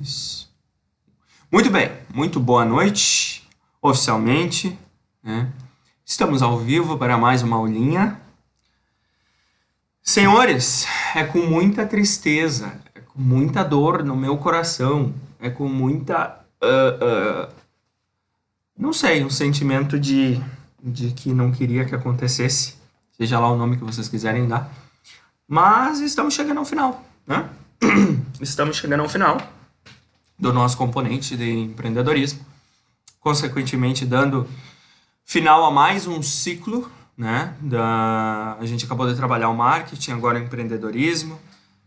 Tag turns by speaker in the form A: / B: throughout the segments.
A: 2. Muito bem, muito boa noite, oficialmente, né? Estamos ao vivo para mais uma aulinha. Senhores, é com muita tristeza, é com muita dor no meu coração, é com muita, não sei, um sentimento de que não queria que acontecesse, seja lá o nome que vocês quiserem dar, mas estamos chegando ao final, né? Estamos chegando ao final do nosso componente de empreendedorismo, consequentemente dando final a mais um ciclo, né? A gente acabou de trabalhar o marketing, agora o empreendedorismo,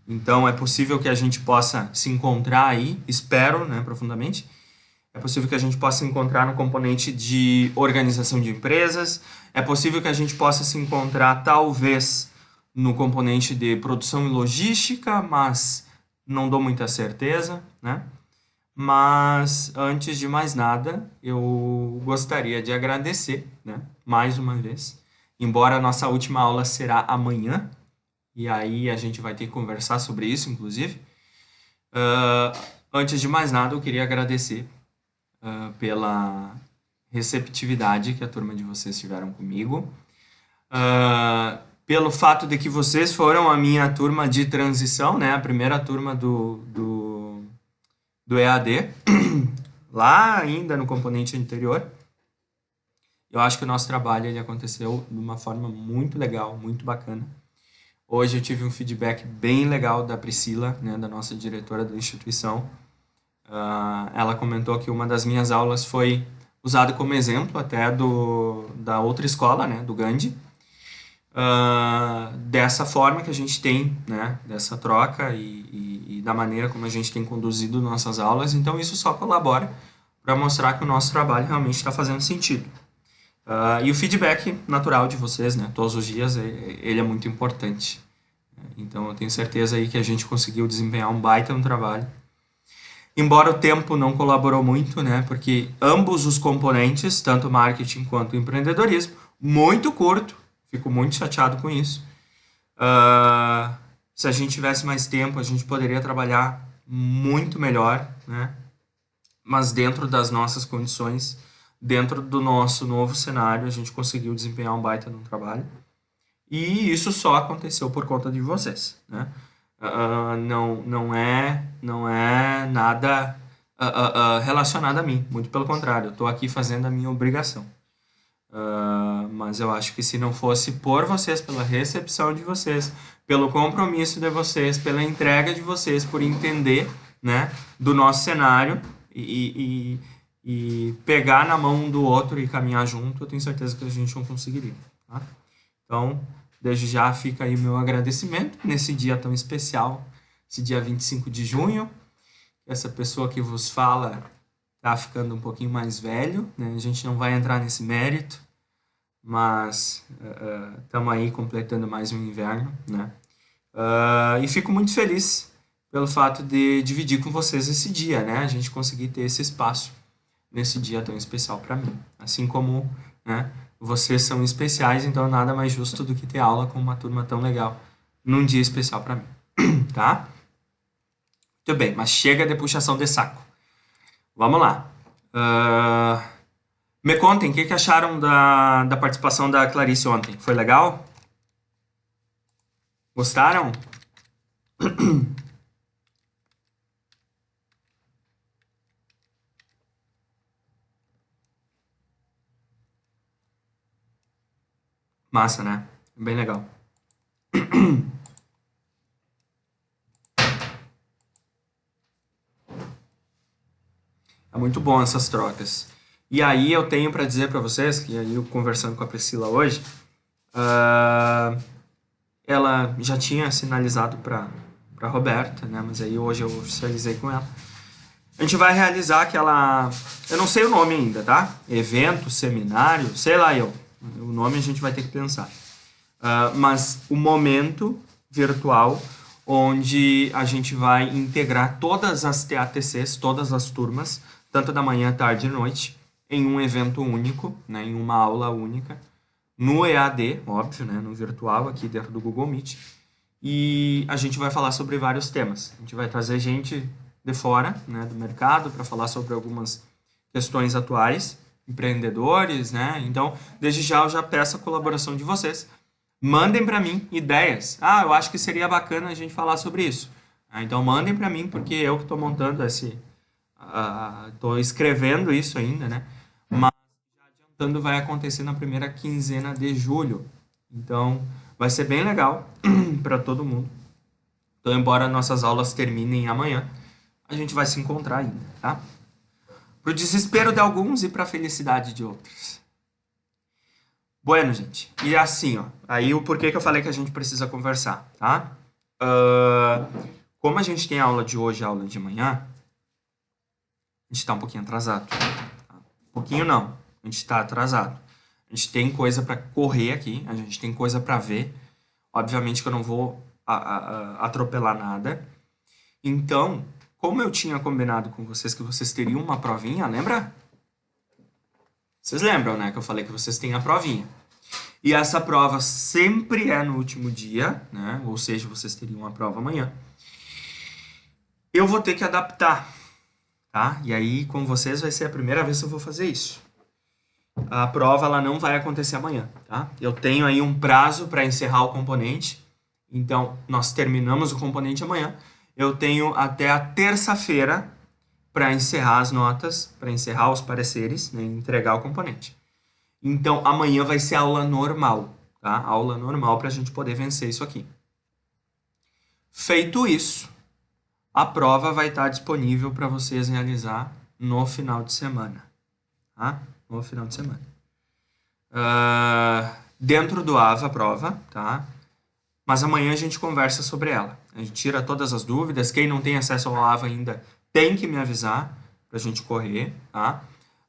A: então é possível que a gente possa se encontrar aí, espero, né, profundamente, é possível que a gente possa se encontrar no componente de organização de empresas, é possível que a gente possa se encontrar talvez no componente de produção e logística, mas não dou muita certeza, né? Mas, antes de mais nada, eu gostaria de agradecer, né, mais uma vez. Embora a nossa última aula será amanhã, e aí a gente vai ter que conversar sobre isso, inclusive. Antes de mais nada, eu queria agradecer pela receptividade que a turma de vocês tiveram comigo. Pelo fato de que vocês foram a minha turma de transição, né, a primeira turma do EAD, lá ainda no componente anterior. Eu acho que o nosso trabalho ele aconteceu de uma forma muito legal, muito bacana. Hoje eu tive um feedback bem legal da Priscila, né, da nossa diretora da instituição. Ela comentou que uma das minhas aulas foi usada como exemplo até da outra escola, né, do Gandhi. Dessa forma que a gente tem, né, dessa troca e da maneira como a gente tem conduzido nossas aulas, então isso só colabora para mostrar que o nosso trabalho realmente está fazendo sentido. E o feedback natural de vocês, né, todos os dias, ele é muito importante. Então eu tenho certeza aí que a gente conseguiu desempenhar um baita no trabalho. Embora o tempo não colaborou muito, né, porque ambos os componentes, tanto marketing quanto empreendedorismo, muito curto. Fico muito chateado com isso. Se a gente tivesse mais tempo, a gente poderia trabalhar muito melhor, né? Mas dentro das nossas condições, dentro do nosso novo cenário, a gente conseguiu desempenhar um baita no trabalho. E isso só aconteceu por conta de vocês, né? Não é nada relacionado a mim. Muito pelo contrário, eu estou aqui fazendo a minha obrigação. Mas eu acho que se não fosse por vocês, pela recepção de vocês, pelo compromisso de vocês, pela entrega de vocês, por entender, né, do nosso cenário e pegar na mão um do outro e caminhar junto, eu tenho certeza que a gente não conseguiria. Tá? Então, desde já fica aí o meu agradecimento nesse dia tão especial, esse dia 25 de junho. Essa pessoa que vos fala tá ficando um pouquinho mais velho, né? A gente não vai entrar nesse mérito, mas estamos aí completando mais um inverno, né? E fico muito feliz pelo fato de dividir com vocês esse dia, né? A gente conseguir ter esse espaço nesse dia tão especial para mim. Assim como, né, vocês são especiais, então nada mais justo do que ter aula com uma turma tão legal num dia especial para mim, tá? Muito bem, mas chega de puxação de saco. Vamos lá. Me contem, o que acharam da participação da Clarice ontem? Foi legal? Gostaram? Massa, né? Bem legal. É muito bom essas trocas. E aí eu tenho para dizer para vocês, que aí eu conversando com a Priscila hoje, ela já tinha sinalizado para Roberta, né? Mas aí hoje eu oficializei com ela. A gente vai realizar aquela... Eu não sei o nome ainda, tá? Evento, seminário, sei lá eu. O nome a gente vai ter que pensar. Mas o momento virtual onde a gente vai integrar todas as TATCs, todas as turmas, tanto da manhã, tarde e noite, em um evento único, né, em uma aula única, no EAD, óbvio, né, no virtual, aqui dentro do Google Meet. E a gente vai falar sobre vários temas. A gente vai trazer gente de fora, né, do mercado, para falar sobre algumas questões atuais, empreendedores, né? Então, desde já eu já peço a colaboração de vocês. Mandem para mim ideias. Ah, eu acho que seria bacana a gente falar sobre isso. Então mandem para mim, porque eu que estou montando estou escrevendo isso ainda, né? Mas já adiantando, vai acontecer na primeira quinzena de julho. Então vai ser bem legal para todo mundo. Então, embora nossas aulas terminem amanhã, a gente vai se encontrar ainda, tá? Pro desespero de alguns e pra felicidade de outros. Bueno, gente. E assim, ó. Aí o porquê que eu falei que a gente precisa conversar, tá? Como a gente tem aula de hoje e aula de amanhã, a gente tá um pouquinho atrasado. Tá? Um pouquinho não. A gente tá atrasado. A gente tem coisa pra correr aqui. A gente tem coisa pra ver. Obviamente que eu não vou atropelar nada. Então, como eu tinha combinado com vocês que vocês teriam uma provinha, lembra? Vocês lembram, né? Que eu falei que vocês têm a provinha. E essa prova sempre é no último dia, né? Ou seja, vocês teriam a prova amanhã. Eu vou ter que adaptar, tá? E aí, com vocês, vai ser a primeira vez que eu vou fazer isso. A prova, ela não vai acontecer amanhã, tá? Eu tenho aí um prazo para encerrar o componente. Então, nós terminamos o componente amanhã. Eu tenho até a terça-feira para encerrar as notas, para encerrar os pareceres, né, entregar o componente. Então, amanhã vai ser aula normal, tá? Aula normal para a gente poder vencer isso aqui. Feito isso, a prova vai estar disponível para vocês realizar no final de semana, tá? No final de semana. Dentro do AVA a prova, tá? Mas amanhã a gente conversa sobre ela. A gente tira todas as dúvidas. Quem não tem acesso ao AVA ainda tem que me avisar para a gente correr, tá?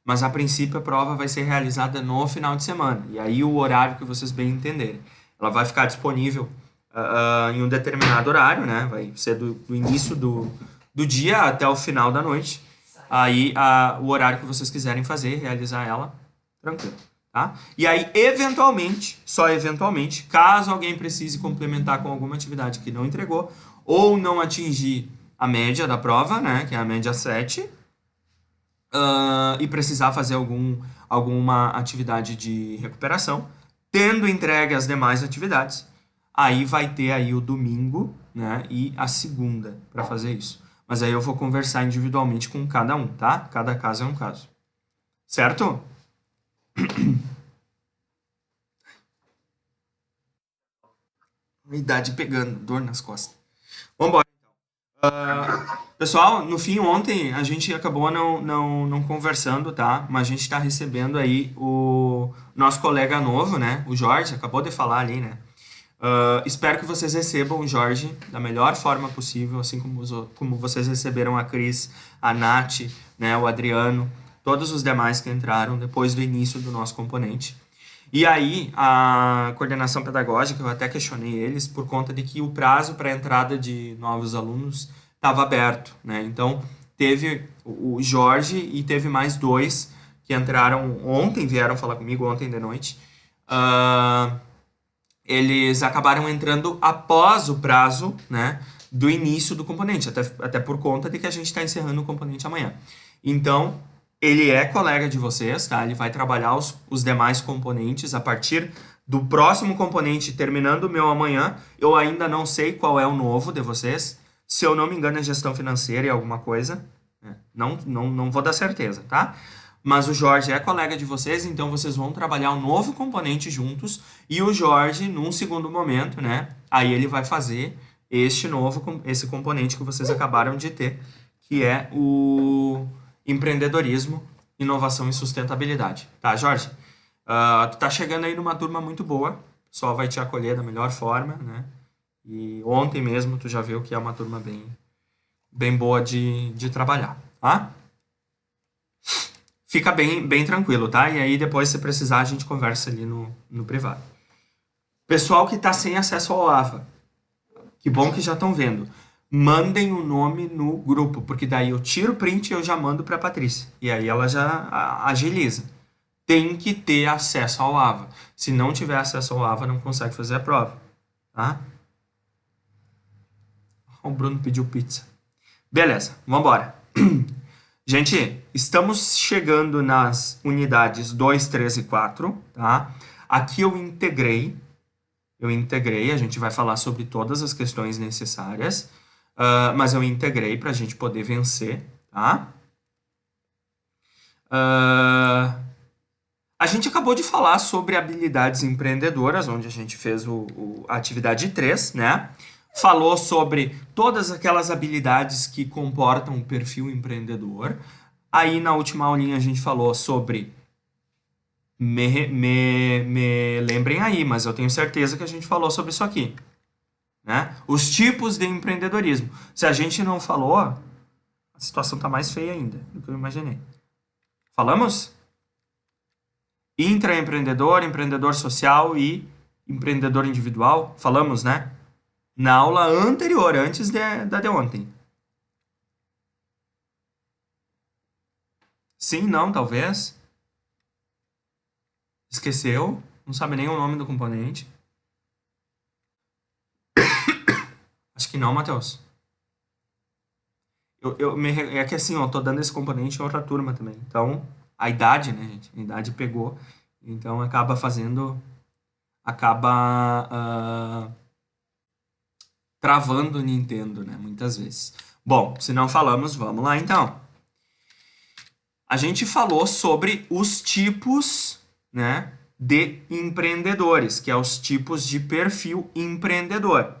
A: Mas a princípio a prova vai ser realizada no final de semana. E aí o horário que vocês bem entenderem. Ela vai ficar disponível em um determinado horário, né? Vai ser do início do dia até o final da noite. Aí o horário que vocês quiserem fazer, realizar ela, tranquilo. Tá? E aí, eventualmente, só eventualmente, caso alguém precise complementar com alguma atividade que não entregou, ou não atingir a média da prova, né, que é a média 7, e precisar fazer alguma atividade de recuperação, tendo entregue as demais atividades, aí vai ter aí o domingo, né, e a segunda para fazer isso. Mas aí eu vou conversar individualmente com cada um, tá? Cada caso é um caso. Certo? Idade pegando, dor nas costas. Vambora. Pessoal, no fim, ontem a gente acabou não conversando, tá? Mas a gente está recebendo aí o nosso colega novo, né? O Jorge, acabou de falar ali, né? Espero que vocês recebam o Jorge da melhor forma possível, assim como vocês receberam a Cris, a Nath, né? O Adriano, todos os demais que entraram depois do início do nosso componente. E aí, a coordenação pedagógica, eu até questionei eles por conta de que o prazo para a entrada de novos alunos estava aberto, né? Então, teve o Jorge e teve mais 2 que entraram ontem, vieram falar comigo ontem de noite. Eles acabaram entrando após o prazo, né, do início do componente, até por conta de que a gente está encerrando o componente amanhã. Então, ele é colega de vocês, tá? Ele vai trabalhar os demais componentes a partir do próximo componente, terminando o meu amanhã. Eu ainda não sei qual é o novo de vocês. Se eu não me engano, é gestão financeira e alguma coisa. Não vou dar certeza, tá? Mas o Jorge é colega de vocês, então vocês vão trabalhar um novo componente juntos. E o Jorge, num segundo momento, né? Aí ele vai fazer esse componente que vocês acabaram de ter, que é o empreendedorismo, inovação e sustentabilidade. Tá, Jorge? Tu tá chegando aí numa turma muito boa, o pessoal vai te acolher da melhor forma, né? E ontem mesmo tu já viu que é uma turma bem boa de trabalhar, tá? Fica bem tranquilo, tá? E aí depois, se precisar, a gente conversa ali no privado. Pessoal que tá sem acesso ao AVA, que bom que já estão vendo. Mandem o nome no grupo, porque daí eu tiro o print e eu já mando para a Patrícia. E aí ela já agiliza. Tem que ter acesso ao AVA. Se não tiver acesso ao AVA, não consegue fazer a prova. Tá? O Bruno pediu pizza. Beleza, vamos embora. Gente, estamos chegando nas unidades 2, 3 e 4, tá? Aqui eu integrei, a gente vai falar sobre todas as questões necessárias, mas eu integrei para a gente poder vencer, tá? A gente acabou de falar sobre habilidades empreendedoras, onde a gente fez a atividade 3, né? Falou sobre todas aquelas habilidades que comportam o perfil empreendedor. Aí, na última aulinha, a gente falou sobre... Me lembrem aí, mas eu tenho certeza que a gente falou sobre isso aqui, né? Os tipos de empreendedorismo. Se a gente não falou, a situação está mais feia ainda do que eu imaginei. Falamos? Intraempreendedor, empreendedor social e empreendedor individual. Falamos, né? Na aula anterior, antes da de ontem. Sim, não, talvez. Esqueceu? Não sabe nem o nome do componente? Acho que não, Matheus. É que assim, eu tô dando esse componente em outra turma também. Então, a idade, né, gente? A idade pegou. Então, acaba fazendo... Acaba travando o Nintendo, né? Muitas vezes. Bom, se não falamos, vamos lá então. A gente falou sobre os tipos, né, de empreendedores, que é os tipos de perfil empreendedor.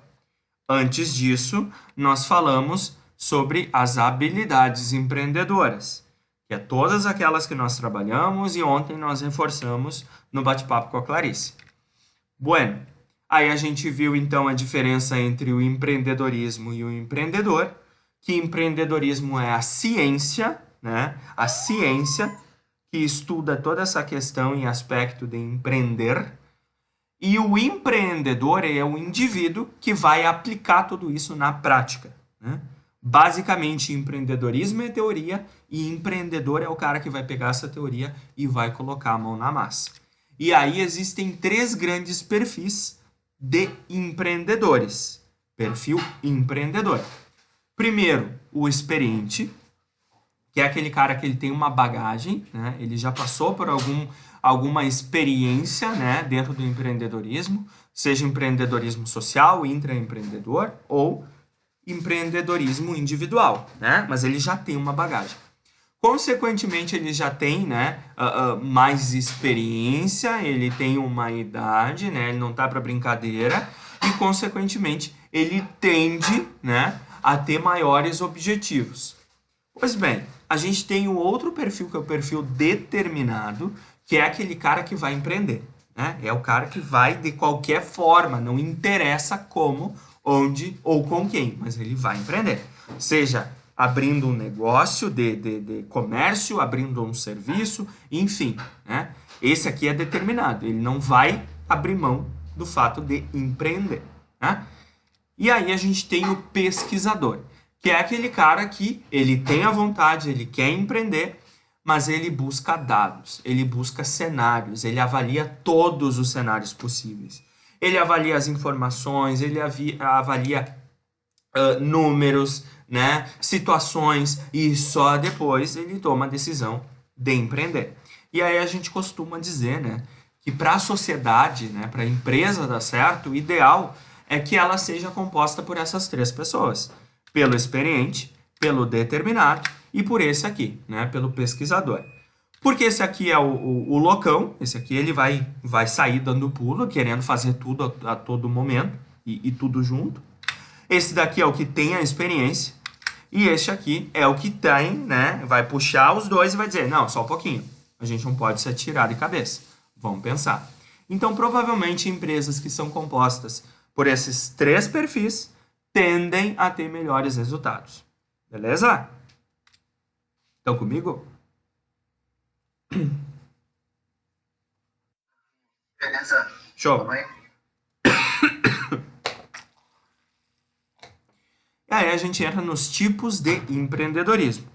A: Antes disso, nós falamos sobre as habilidades empreendedoras, que é todas aquelas que nós trabalhamos e ontem nós reforçamos no bate-papo com a Clarice. Bueno, aí a gente viu então a diferença entre o empreendedorismo e o empreendedor, que empreendedorismo é a ciência, né? A ciência que estuda toda essa questão e aspecto de empreender, e o empreendedor é o indivíduo que vai aplicar tudo isso na prática, né? Basicamente, empreendedorismo é teoria e empreendedor é o cara que vai pegar essa teoria e vai colocar a mão na massa. E aí existem 3 grandes perfis de empreendedores. Perfil empreendedor. Primeiro, o experiente, que é aquele cara que ele tem uma bagagem, né? Ele já passou por alguma experiência, né, dentro do empreendedorismo, seja empreendedorismo social, intraempreendedor ou empreendedorismo individual, né? Mas ele já tem uma bagagem. Consequentemente, ele já tem, né, mais experiência, ele tem uma idade, né, ele não tá para brincadeira e, consequentemente, ele tende, né, a ter maiores objetivos. Pois bem, a gente tem o outro perfil, que é o perfil determinado, que é aquele cara que vai empreender, né? É o cara que vai de qualquer forma, não interessa como, onde ou com quem, mas ele vai empreender. Seja abrindo um negócio de comércio, abrindo um serviço, enfim, né? Esse aqui é determinado, ele não vai abrir mão do fato de empreender, né? E aí a gente tem o pesquisador, que é aquele cara que ele tem a vontade, ele quer empreender, mas ele busca dados, ele busca cenários, ele avalia todos os cenários possíveis. Ele avalia as informações, ele avalia números, né, situações, e só depois ele toma a decisão de empreender. E aí a gente costuma dizer, né, que para a sociedade, né, para a empresa dar certo, o ideal é que ela seja composta por essas 3 pessoas. Pelo experiente, pelo determinado e por esse aqui, né, pelo pesquisador. Porque esse aqui é o loucão, esse aqui ele vai sair dando pulo, querendo fazer tudo a todo momento e tudo junto. Esse daqui é o que tem a experiência e este aqui é o que tem, né, vai puxar os dois e vai dizer, não, só um pouquinho, a gente não pode se atirar de cabeça, vamos pensar. Então, provavelmente, empresas que são compostas por esses 3 perfis tendem a ter melhores resultados. Beleza? Estão comigo?
B: Beleza.
A: Show. E aí a gente entra nos tipos de empreendedorismo.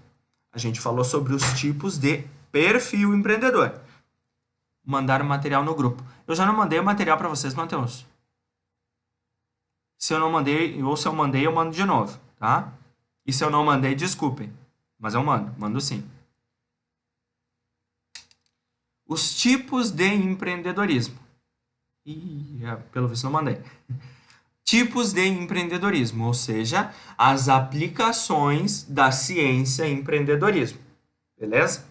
A: A gente falou sobre os tipos de perfil empreendedor. Mandaram material no grupo. Eu já não mandei o material para vocês, Matheus. Se eu não mandei, ou se eu mandei, eu mando de novo, tá? E se eu não mandei, desculpem. Mas eu mando sim. Os tipos de empreendedorismo. Pelo visto não mandei. Tipos de empreendedorismo, ou seja, as aplicações da ciência em empreendedorismo. Beleza?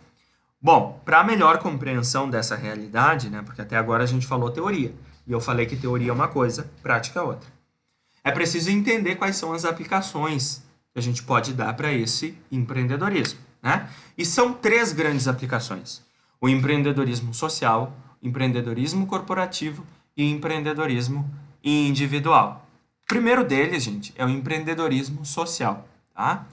A: Bom, para melhor compreensão dessa realidade, né, porque até agora a gente falou teoria, e eu falei que teoria é uma coisa, prática é outra. É preciso entender quais são as aplicações que a gente pode dar para esse empreendedorismo, né? E são 3 grandes aplicações: o empreendedorismo social, empreendedorismo corporativo e empreendedorismo individual. O primeiro deles, gente, é o empreendedorismo social, tá?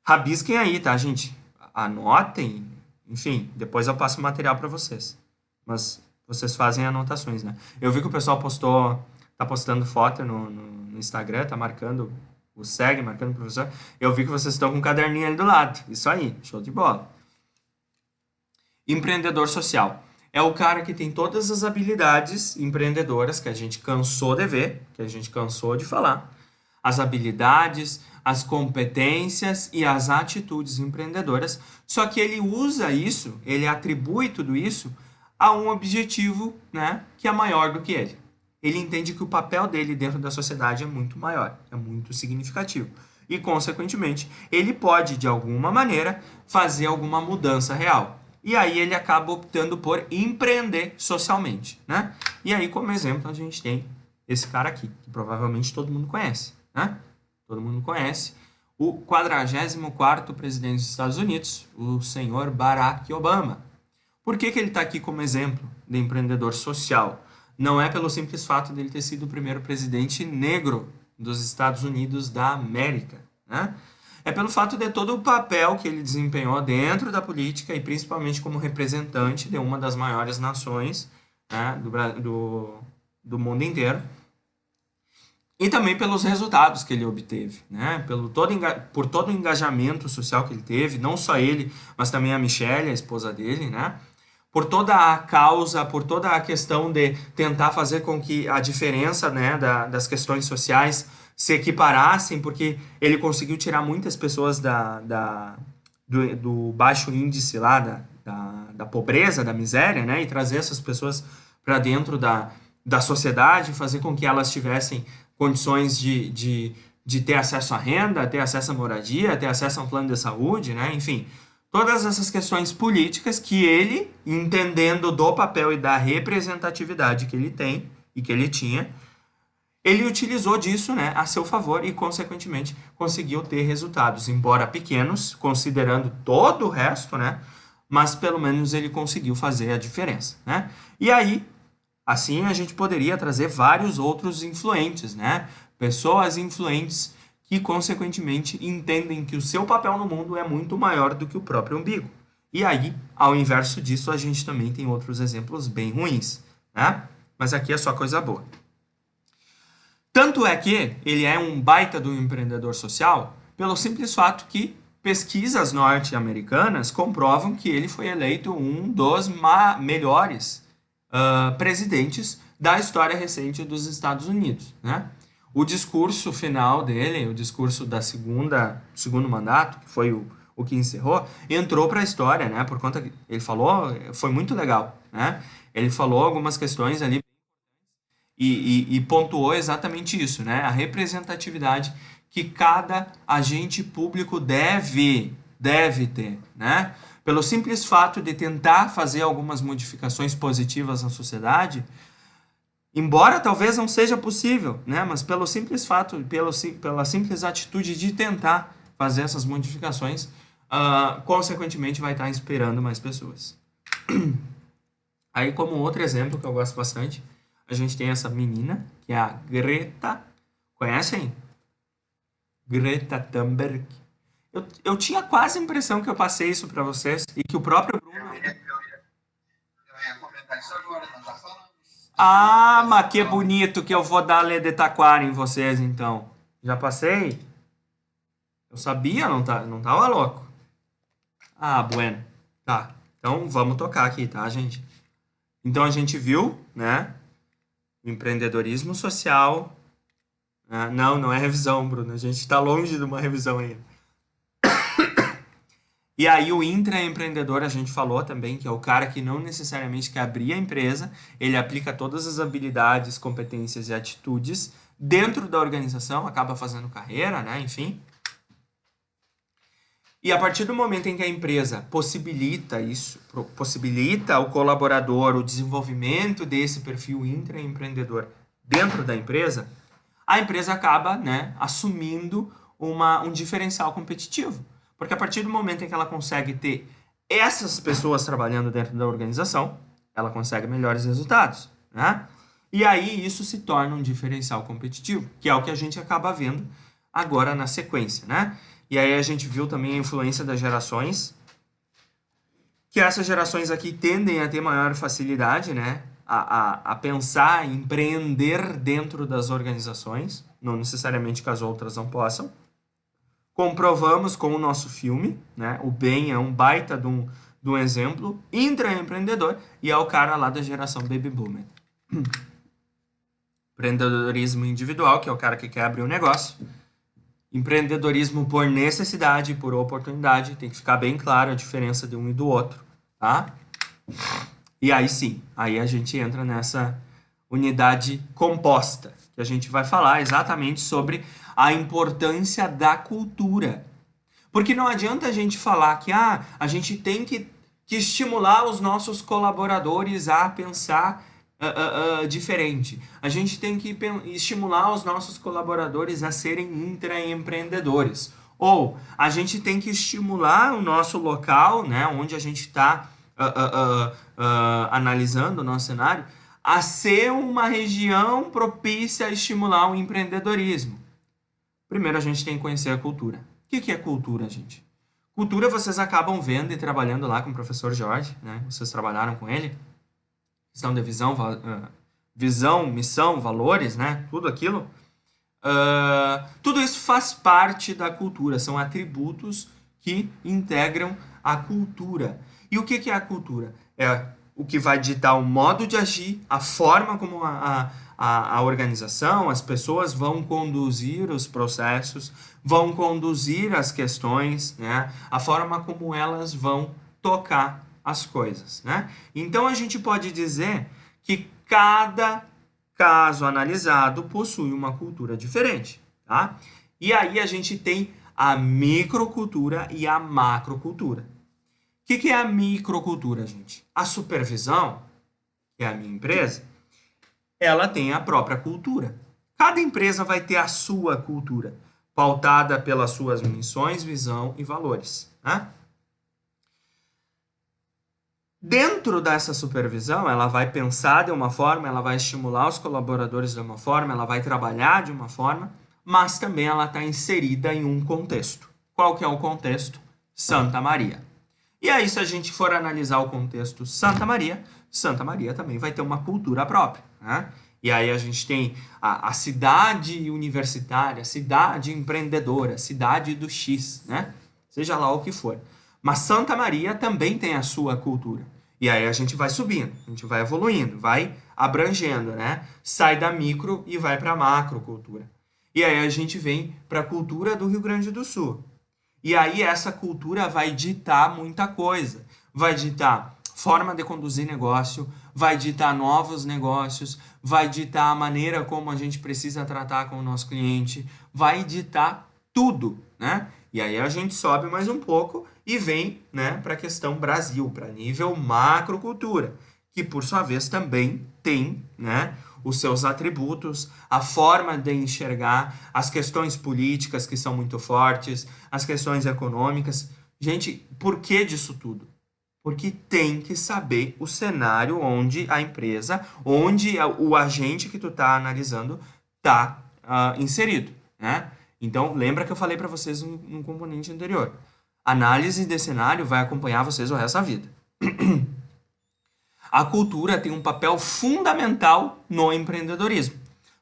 A: Rabisquem aí, tá, gente? Anotem, enfim, depois eu passo o material para vocês. Mas vocês fazem anotações, né? Eu vi que o pessoal tá postando foto no Instagram, tá marcando marcando o professor. Eu vi que vocês estão com um caderninho ali do lado. Isso aí, show de bola. Empreendedor social. É o cara que tem todas as habilidades empreendedoras que a gente cansou de ver, que a gente cansou de falar. As habilidades, as competências e as atitudes empreendedoras. Só que ele usa isso, ele atribui tudo isso a um objetivo, né, que é maior do que ele. Ele entende que o papel dele dentro da sociedade é muito maior, é muito significativo. E, consequentemente, ele pode, de alguma maneira, fazer alguma mudança real. E aí ele acaba optando por empreender socialmente, né? E aí, como exemplo, a gente tem esse cara aqui, que provavelmente todo mundo conhece, né? Todo mundo conhece. O 44º presidente dos Estados Unidos, o senhor Barack Obama. Por que ele está aqui como exemplo de empreendedor social? Não é pelo simples fato dele ter sido o primeiro presidente negro dos Estados Unidos da América, né? É pelo fato de todo o papel que ele desempenhou dentro da política e principalmente como representante de uma das maiores nações, né, do mundo inteiro. E também pelos resultados que ele obteve, né? Por todo o engajamento social que ele teve, não só ele, mas também a Michelle, a esposa dele, né? Por toda a causa, por toda a questão de tentar fazer com que a diferença, né, das questões sociais se equiparassem, porque ele conseguiu tirar muitas pessoas do baixo índice lá, da pobreza, da miséria, né, e trazer essas pessoas para dentro da sociedade, fazer com que elas tivessem condições de ter acesso à renda, ter acesso à moradia, ter acesso a um plano de saúde, né, enfim. Todas essas questões políticas que ele, entendendo do papel e da representatividade que ele tem e que ele tinha, ele utilizou disso, né, a seu favor e, consequentemente, conseguiu ter resultados, embora pequenos, considerando todo o resto, né, mas pelo menos ele conseguiu fazer a diferença, né? E aí, assim a gente poderia trazer vários outros influentes, né? Pessoas influentes que, consequentemente, entendem que o seu papel no mundo é muito maior do que o próprio umbigo. E aí, ao inverso disso, a gente também tem outros exemplos bem ruins, né? Mas aqui é só coisa boa. Tanto é que ele é um baita do empreendedor social pelo simples fato que pesquisas norte-americanas comprovam que ele foi eleito um dos melhores presidentes da história recente dos Estados Unidos, né? O discurso final dele, o discurso da segundo mandato, que foi o que encerrou, entrou para a história, né? Por conta que ele falou, foi muito legal, né? Ele falou algumas questões ali e pontuou exatamente isso, né? A representatividade que cada agente público deve ter, né? Pelo simples fato de tentar fazer algumas modificações positivas na sociedade, embora talvez não seja possível, né? Mas pelo simples fato, pela simples atitude de tentar fazer essas modificações, consequentemente vai estar inspirando mais pessoas. Aí, como outro exemplo que eu gosto bastante, a gente tem essa menina, que é a Greta. Conhecem? Greta Thunberg. Eu tinha quase a impressão que eu passei isso para vocês e que o próprio Bruno... Eu ia comentar isso agora, não tá falando. Ah, mas que bonito que eu vou dar lê de taquara em vocês, então. Já passei? Eu sabia, não tava louco. Ah, bueno. Tá, então vamos tocar aqui, tá, gente? Então a gente viu, né? Empreendedorismo social. Não é revisão, Bruno. A gente está longe de uma revisão ainda. E aí o intraempreendedor, a gente falou também, que é o cara que não necessariamente quer abrir a empresa, ele aplica todas as habilidades, competências e atitudes dentro da organização, acaba fazendo carreira, né? Enfim. E a partir do momento em que a empresa possibilita isso, possibilita ao colaborador o desenvolvimento desse perfil intraempreendedor dentro da empresa, a empresa acaba, né, assumindo um diferencial competitivo. Porque a partir do momento em que ela consegue ter essas pessoas trabalhando dentro da organização, ela consegue melhores resultados, né? E aí isso se torna um diferencial competitivo, que é o que a gente acaba vendo agora na sequência, né? E aí a gente viu também a influência das gerações, que essas gerações aqui tendem a ter maior facilidade, né? A pensar, empreender dentro das organizações, não necessariamente que as outras não possam. Comprovamos com o nosso filme, né? O Ben é um baita de um exemplo intraempreendedor e é o cara lá da geração Baby Boomer. Empreendedorismo individual, que é o cara que quer abrir um negócio. Empreendedorismo por necessidade e por oportunidade, tem que ficar bem claro a diferença de um e do outro, tá? E aí sim, aí a gente entra nessa unidade composta, que a gente vai falar exatamente sobre a importância da cultura. Porque não adianta a gente falar que a gente tem que estimular os nossos colaboradores a pensar diferente. A gente tem que estimular os nossos colaboradores a serem intraempreendedores. Ou a gente tem que estimular o nosso local, né, onde a gente está analisando o nosso cenário, a ser uma região propícia a estimular o empreendedorismo. Primeiro a gente tem que conhecer a cultura. O que é cultura, gente? Cultura vocês acabam vendo e trabalhando lá com o professor Jorge, né? Vocês trabalharam com ele. Questão de visão, missão, valores, né? Tudo aquilo. Tudo isso faz parte da cultura, são atributos que integram a cultura. E o que é a cultura? É o que vai ditar o modo de agir, a forma como a organização, as pessoas vão conduzir os processos, vão conduzir as questões, né? A forma como elas vão tocar as coisas, né? Então a gente pode dizer que cada caso analisado possui uma cultura diferente, tá? E aí a gente tem a microcultura e a macrocultura. O que é a microcultura, gente? A supervisão, que é a minha empresa, ela tem a própria cultura. Cada empresa vai ter a sua cultura, pautada pelas suas missões, visão e valores, né? Dentro dessa supervisão, ela vai pensar de uma forma, ela vai estimular os colaboradores de uma forma, ela vai trabalhar de uma forma, mas também ela está inserida em um contexto. Qual que é o contexto? Santa Maria. E aí, se a gente for analisar o contexto Santa Maria também vai ter uma cultura própria, né? E aí a gente tem a cidade universitária, a cidade empreendedora, a cidade do X, né? Seja lá o que for. Mas Santa Maria também tem a sua cultura. E aí a gente vai subindo, a gente vai evoluindo, vai abrangendo, né? Sai da micro e vai para a macrocultura. E aí a gente vem para a cultura do Rio Grande do Sul. E aí essa cultura vai ditar muita coisa. Vai ditar forma de conduzir negócio, vai ditar novos negócios, vai ditar a maneira como a gente precisa tratar com o nosso cliente, vai ditar tudo, né? E aí a gente sobe mais um pouco e vem, né, para a questão Brasil, para nível macrocultura, que por sua vez também tem, né, os seus atributos, a forma de enxergar as questões políticas que são muito fortes, as questões econômicas. Gente, por que disso tudo? Porque tem que saber o cenário onde a empresa, onde o agente que tu está analisando está inserido, né? Então, lembra que eu falei para vocês no componente anterior. Análise de cenário vai acompanhar vocês o resto da vida. A cultura tem um papel fundamental no empreendedorismo,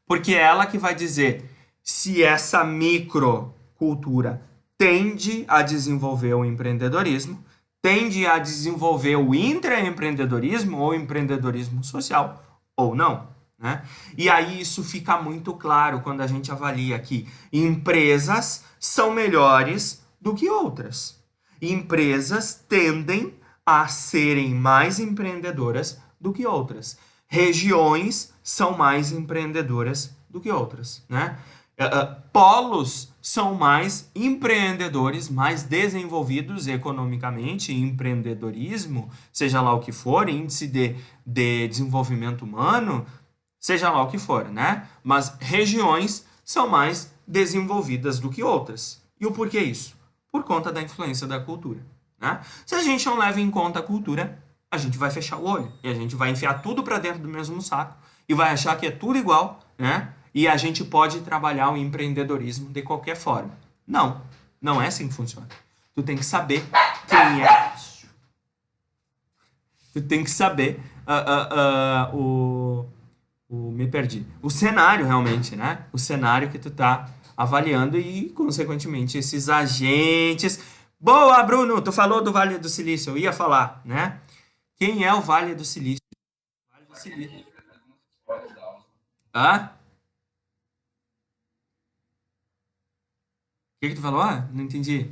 A: porque é ela que vai dizer se essa microcultura tende a desenvolver o empreendedorismo, tende a desenvolver o intraempreendedorismo ou empreendedorismo social ou não, né? E aí isso fica muito claro quando a gente avalia que empresas são melhores do que outras. Empresas tendem a serem mais empreendedoras do que outras. Regiões são mais empreendedoras do que outras, né? Polos são mais empreendedores, mais desenvolvidos economicamente, empreendedorismo, seja lá o que for, índice de desenvolvimento humano, seja lá o que for, né? Mas regiões são mais desenvolvidas do que outras. E o porquê isso? Por conta da influência da cultura, né? Se a gente não leva em conta a cultura, a gente vai fechar o olho e a gente vai enfiar tudo para dentro do mesmo saco e vai achar que é tudo igual, né? E a gente pode trabalhar o empreendedorismo de qualquer forma. Não, não é assim que funciona. Tu tem que saber quem é. Tu tem que saber me perdi. O cenário realmente, né? O cenário que tu tá avaliando e, consequentemente, esses agentes. Boa, Bruno! Tu falou do Vale do Silício, eu ia falar, né? Quem é o Vale do Silício? Vale do Silício. Hã? O que tu falou? Ah, não entendi.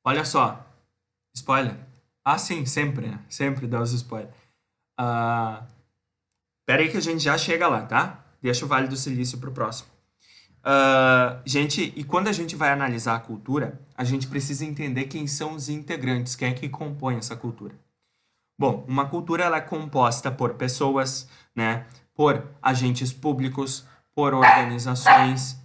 A: Olha só. Spoiler. Ah, sim, sempre, né? Sempre dá os spoilers. Ah, pera aí que a gente já chega lá, tá? Deixa o Vale do Silício pro próximo. Gente, e quando a gente vai analisar a cultura, a gente precisa entender quem são os integrantes, quem é que compõe essa cultura. Bom, uma cultura ela é composta por pessoas, né? Por agentes públicos, por organizações,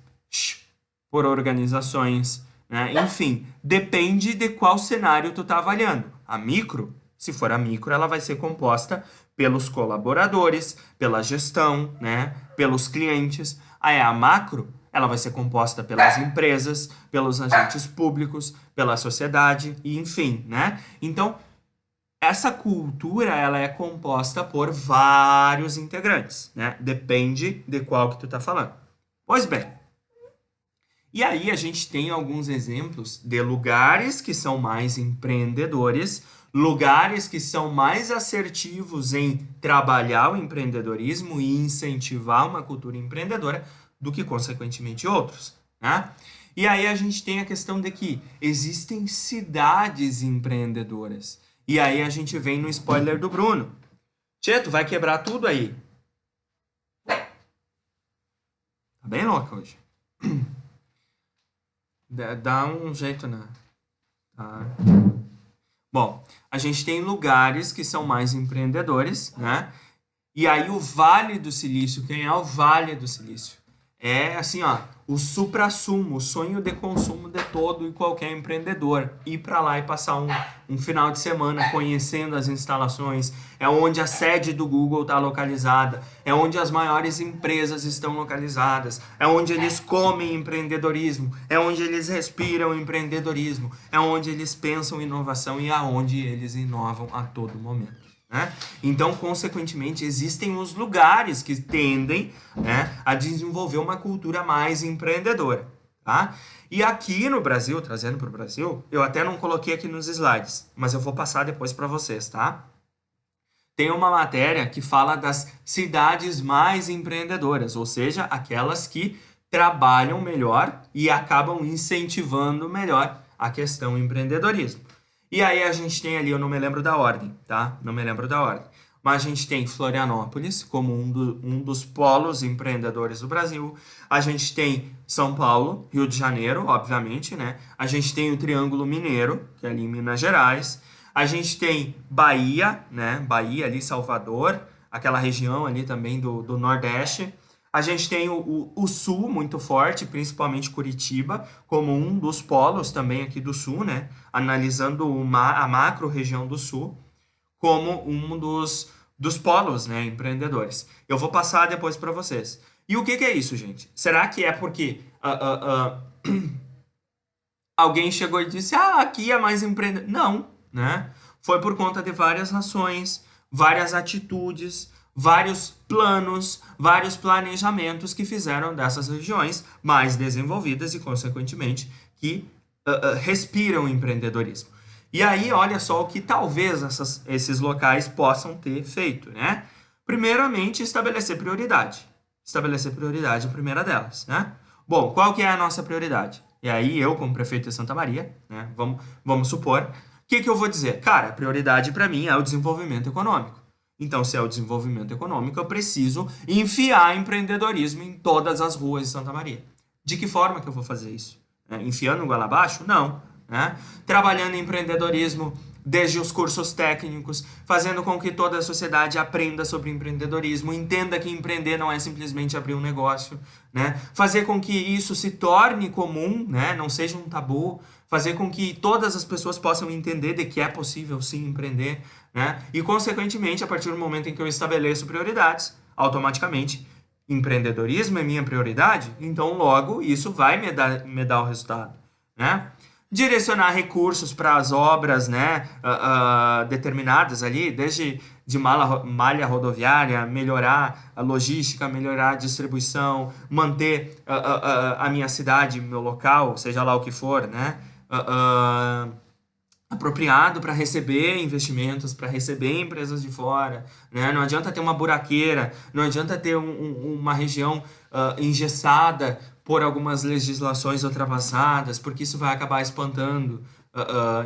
A: por organizações, né? Enfim, depende de qual cenário tu tá avaliando. A micro, se for a micro, ela vai ser composta pelos colaboradores, pela gestão, né? Pelos clientes. Aí a macro, ela vai ser composta pelas empresas, pelos agentes públicos, pela sociedade, e enfim, né? Então, essa cultura, ela é composta por vários integrantes, né? Depende de qual que tu tá falando. Pois bem, e aí a gente tem alguns exemplos de lugares que são mais empreendedores, lugares que são mais assertivos em trabalhar o empreendedorismo e incentivar uma cultura empreendedora do que, consequentemente, outros, né? E aí a gente tem a questão de que existem cidades empreendedoras. E aí a gente vem no spoiler do Bruno. Tchê, tu vai quebrar tudo aí. Tá bem louca hoje. Dá um jeito, né? Tá. Bom, a gente tem lugares que são mais empreendedores, né? E aí o Vale do Silício, quem é o Vale do Silício? É assim, ó, o suprassumo, o sonho de consumo de todo e qualquer empreendedor. Ir para lá e passar um final de semana conhecendo as instalações. É onde a sede do Google está localizada. É onde as maiores empresas estão localizadas. É onde eles comem empreendedorismo. É onde eles respiram empreendedorismo. É onde eles pensam inovação e aonde eles inovam a todo momento. Né? Então, consequentemente, existem os lugares que tendem, né, a desenvolver uma cultura mais empreendedora. Tá? E aqui no Brasil, trazendo para o Brasil, eu até não coloquei aqui nos slides, mas eu vou passar depois para vocês, tá? Tem uma matéria que fala das cidades mais empreendedoras, ou seja, aquelas que trabalham melhor e acabam incentivando melhor a questão empreendedorismo. E aí a gente tem ali, eu não me lembro da ordem, tá? Não me lembro da ordem. Mas a gente tem Florianópolis como um dos polos empreendedores do Brasil. A gente tem São Paulo, Rio de Janeiro, obviamente, né? A gente tem o Triângulo Mineiro, que é ali em Minas Gerais. A gente tem Bahia, né? Bahia ali, Salvador, aquela região ali também do Nordeste. A gente tem o Sul muito forte, principalmente Curitiba, como um dos polos também aqui do Sul, né? Analisando a macro região do Sul como um dos polos, né, empreendedores. Eu vou passar depois para vocês. E o que é isso, gente? Será que é porque alguém chegou e disse, aqui é mais empreendedor? Não, né? Foi por conta de várias razões, várias atitudes, vários planos, vários planejamentos que fizeram dessas regiões mais desenvolvidas e, consequentemente, que respiram empreendedorismo. E aí, olha só o que talvez esses locais possam ter feito, né? Primeiramente, estabelecer prioridade. estabelecer prioridade em primeira delas, né? Bom, qual que é a nossa prioridade? E aí eu, como prefeito de Santa Maria, né, vamos supor, o que eu vou dizer? Cara, a prioridade para mim é o desenvolvimento econômico. Então, se é o desenvolvimento econômico, eu preciso enfiar empreendedorismo em todas as ruas de Santa Maria. De que forma que eu vou fazer isso? Enfiando goela abaixo? Não. Né? Trabalhando em empreendedorismo desde os cursos técnicos, fazendo com que toda a sociedade aprenda sobre empreendedorismo, entenda que empreender não é simplesmente abrir um negócio, né? Fazer com que isso se torne comum, né? Não seja um tabu, fazer com que todas as pessoas possam entender de que é possível sim empreender, né? E consequentemente, a partir do momento em que eu estabeleço prioridades, automaticamente empreendedorismo é minha prioridade, então logo isso vai me dar o resultado, né? Direcionar recursos para as obras, né, determinadas ali, desde de malha rodoviária, melhorar a logística, melhorar a distribuição, manter a minha cidade, meu local, seja lá o que for, né, apropriado para receber investimentos, para receber empresas de fora, né? Não adianta ter uma buraqueira, não adianta ter uma região engessada por algumas legislações ultrapassadas, porque isso vai acabar espantando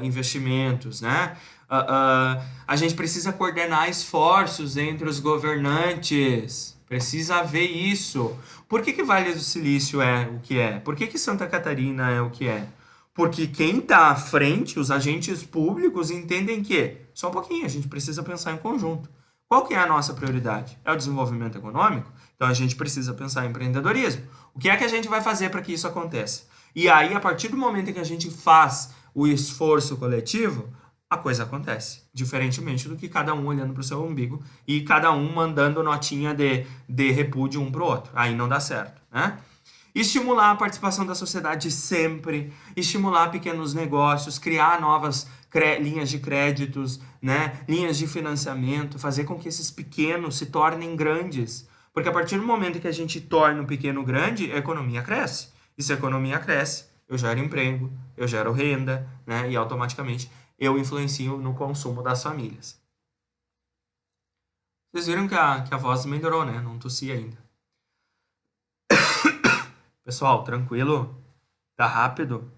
A: investimentos, né? A gente precisa coordenar esforços entre os governantes, precisa ver isso. Por que Vale do Silício é o que é? Por que Santa Catarina é o que é? Porque quem está à frente, os agentes públicos, entendem que, só um pouquinho, a gente precisa pensar em conjunto. Qual que é a nossa prioridade? É o desenvolvimento econômico? Então a gente precisa pensar em empreendedorismo. O que é que a gente vai fazer para que isso aconteça? E aí, a partir do momento em que a gente faz o esforço coletivo, a coisa acontece. Diferentemente do que cada um olhando para o seu umbigo e cada um mandando notinha de repúdio um para o outro. Aí não dá certo, né? Estimular a participação da sociedade sempre, estimular pequenos negócios, criar novas linhas de créditos, né? Linhas de financiamento, fazer com que esses pequenos se tornem grandes. Porque a partir do momento que a gente torna o pequeno grande, a economia cresce. E se a economia cresce, eu gero emprego, eu gero renda, né? E automaticamente eu influencio no consumo das famílias. Vocês viram que a voz melhorou, né? Não tossi ainda. Pessoal, tranquilo? Tá rápido?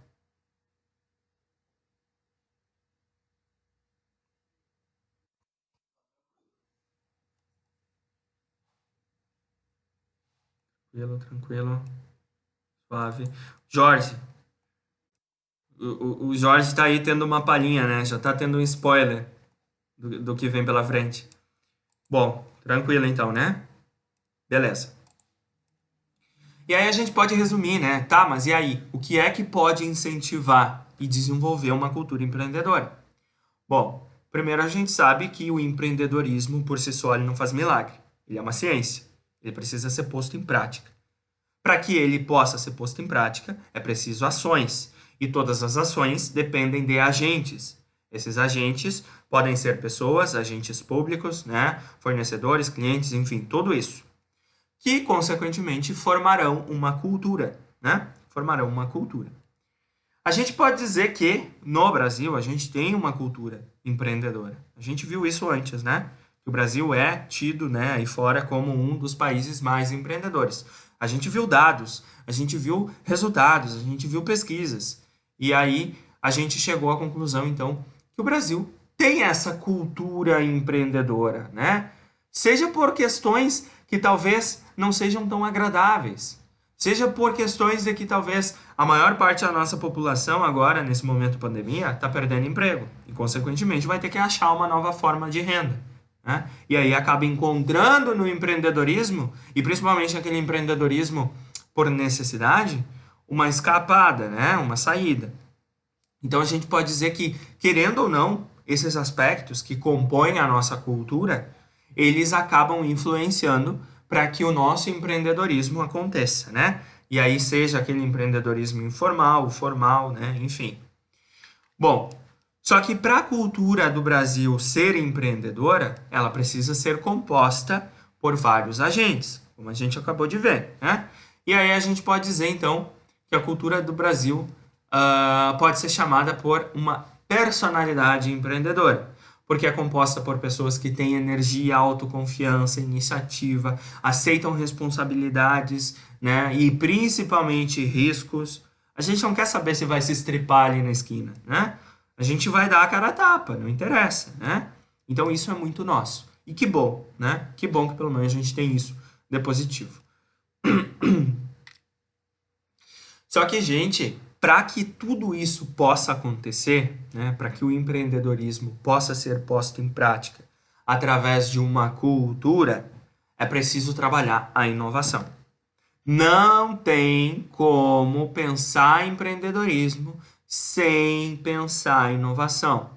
A: Tranquilo, tranquilo. Suave. Jorge. O Jorge tá aí tendo uma palhinha, né? Já tá tendo um spoiler do que vem pela frente. Bom, tranquilo então, né? Beleza. E aí a gente pode resumir, né? Tá, mas e aí? O que é que pode incentivar e desenvolver uma cultura empreendedora? Bom, primeiro a gente sabe que o empreendedorismo por si só ele não faz milagre. Ele é uma ciência. Ele precisa ser posto em prática. Para que ele possa ser posto em prática, é preciso ações. E todas as ações dependem de agentes. Esses agentes podem ser pessoas, agentes públicos, né? Fornecedores, clientes, enfim, tudo isso. Que, consequentemente, formarão uma cultura, né? Formarão uma cultura. A gente pode dizer que, no Brasil, a gente tem uma cultura empreendedora. A gente viu isso antes, né? Que o Brasil é tido, né, aí fora como um dos países mais empreendedores. A gente viu dados, a gente viu resultados, a gente viu pesquisas. E aí a gente chegou à conclusão, então, que o Brasil tem essa cultura empreendedora, né? Seja por questões que talvez não sejam tão agradáveis, seja por questões de que talvez a maior parte da nossa população agora, nesse momento de pandemia, está perdendo emprego e, consequentemente, vai ter que achar uma nova forma de renda. Né? E aí acaba encontrando no empreendedorismo, e principalmente aquele empreendedorismo por necessidade, uma escapada, né? Uma saída. Então a gente pode dizer que, querendo ou não, esses aspectos que compõem a nossa cultura, eles acabam influenciando para que o nosso empreendedorismo aconteça, né? E aí seja aquele empreendedorismo informal, formal, né? Enfim. Bom, só que para a cultura do Brasil ser empreendedora, ela precisa ser composta por vários agentes, como a gente acabou de ver, né? E aí a gente pode dizer, então, que a cultura do Brasil pode ser chamada por uma personalidade empreendedora. porque é composta por pessoas que têm energia, autoconfiança, iniciativa, aceitam responsabilidades, né? E principalmente riscos. A gente não quer saber se vai se estripar ali na esquina, né? A gente vai dar a cara a tapa, não interessa, né? Então isso é muito nosso. E que bom, né? Que bom que pelo menos a gente tem isso de positivo. Só que, gente, para que tudo isso possa acontecer, né, para que o empreendedorismo possa ser posto em prática através de uma cultura, é preciso trabalhar a inovação. Não tem como pensar em empreendedorismo sem pensar em inovação.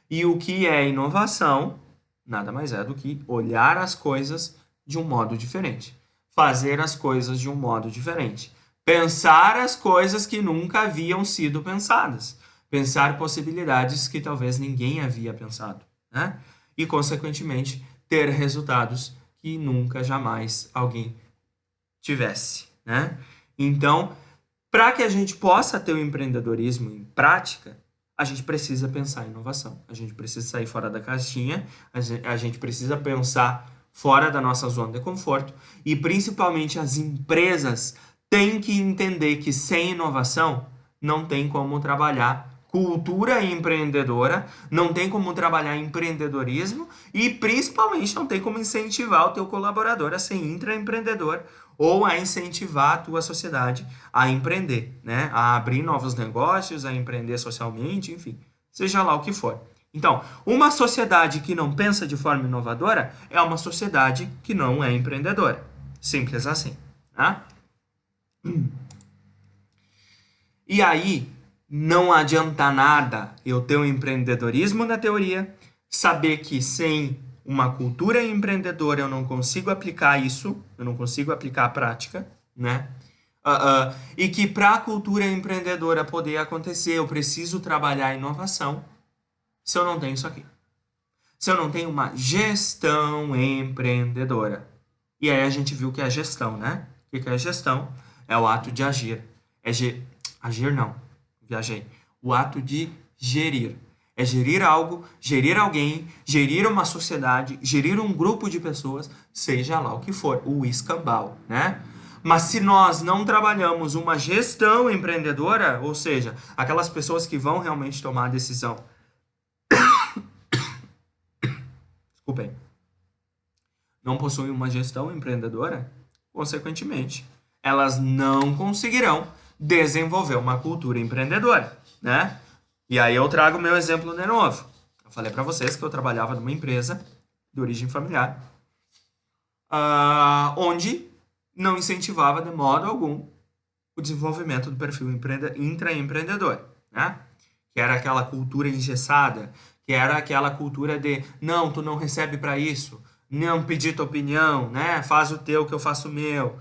A: E o que é inovação? Nada mais é do que olhar as coisas de um modo diferente, fazer as coisas de um modo diferente, pensar as coisas que nunca haviam sido pensadas, pensar possibilidades que talvez ninguém havia pensado, né? E, consequentemente, ter resultados que nunca, jamais alguém tivesse, né? Então, para que a gente possa ter o empreendedorismo em prática, a gente precisa pensar em inovação. A gente precisa sair fora da caixinha, a gente precisa pensar fora da nossa zona de conforto e, principalmente, as empresas têm que entender que sem inovação não tem como trabalhar cultura empreendedora, não tem como trabalhar empreendedorismo e, principalmente, não tem como incentivar o teu colaborador a ser intraempreendedor ou a incentivar a tua sociedade a empreender, né? A abrir novos negócios, a empreender socialmente, enfim, seja lá o que for. Então, uma sociedade que não pensa de forma inovadora é uma sociedade que não é empreendedora. Simples assim, tá? E aí, não adianta nada eu ter um empreendedorismo na teoria, saber que sem uma cultura empreendedora eu não consigo aplicar isso, eu não consigo aplicar a prática, né? E que para a cultura empreendedora poder acontecer eu preciso trabalhar a inovação se eu não tenho isso aqui. Se eu não tenho uma gestão empreendedora. E aí a gente viu que é a gestão, né? O que é a gestão? É o ato de agir. Agir não, viajei. O ato de gerir. É gerir algo, gerir alguém, gerir uma sociedade, gerir um grupo de pessoas, seja lá o que for, o escambau, né? Mas se nós não trabalhamos uma gestão empreendedora, ou seja, aquelas pessoas que vão realmente tomar a decisão, desculpem, não possuem uma gestão empreendedora, consequentemente, elas não conseguirão desenvolver uma cultura empreendedora, né? E aí eu trago meu exemplo de novo. Eu falei para vocês que eu trabalhava numa empresa de origem familiar, onde não incentivava de modo algum o desenvolvimento do perfil intraempreendedor, né? Que era aquela cultura engessada, que era aquela cultura de não, tu não recebe para isso, não pedir tua opinião, né? Faz o teu que eu faço o meu.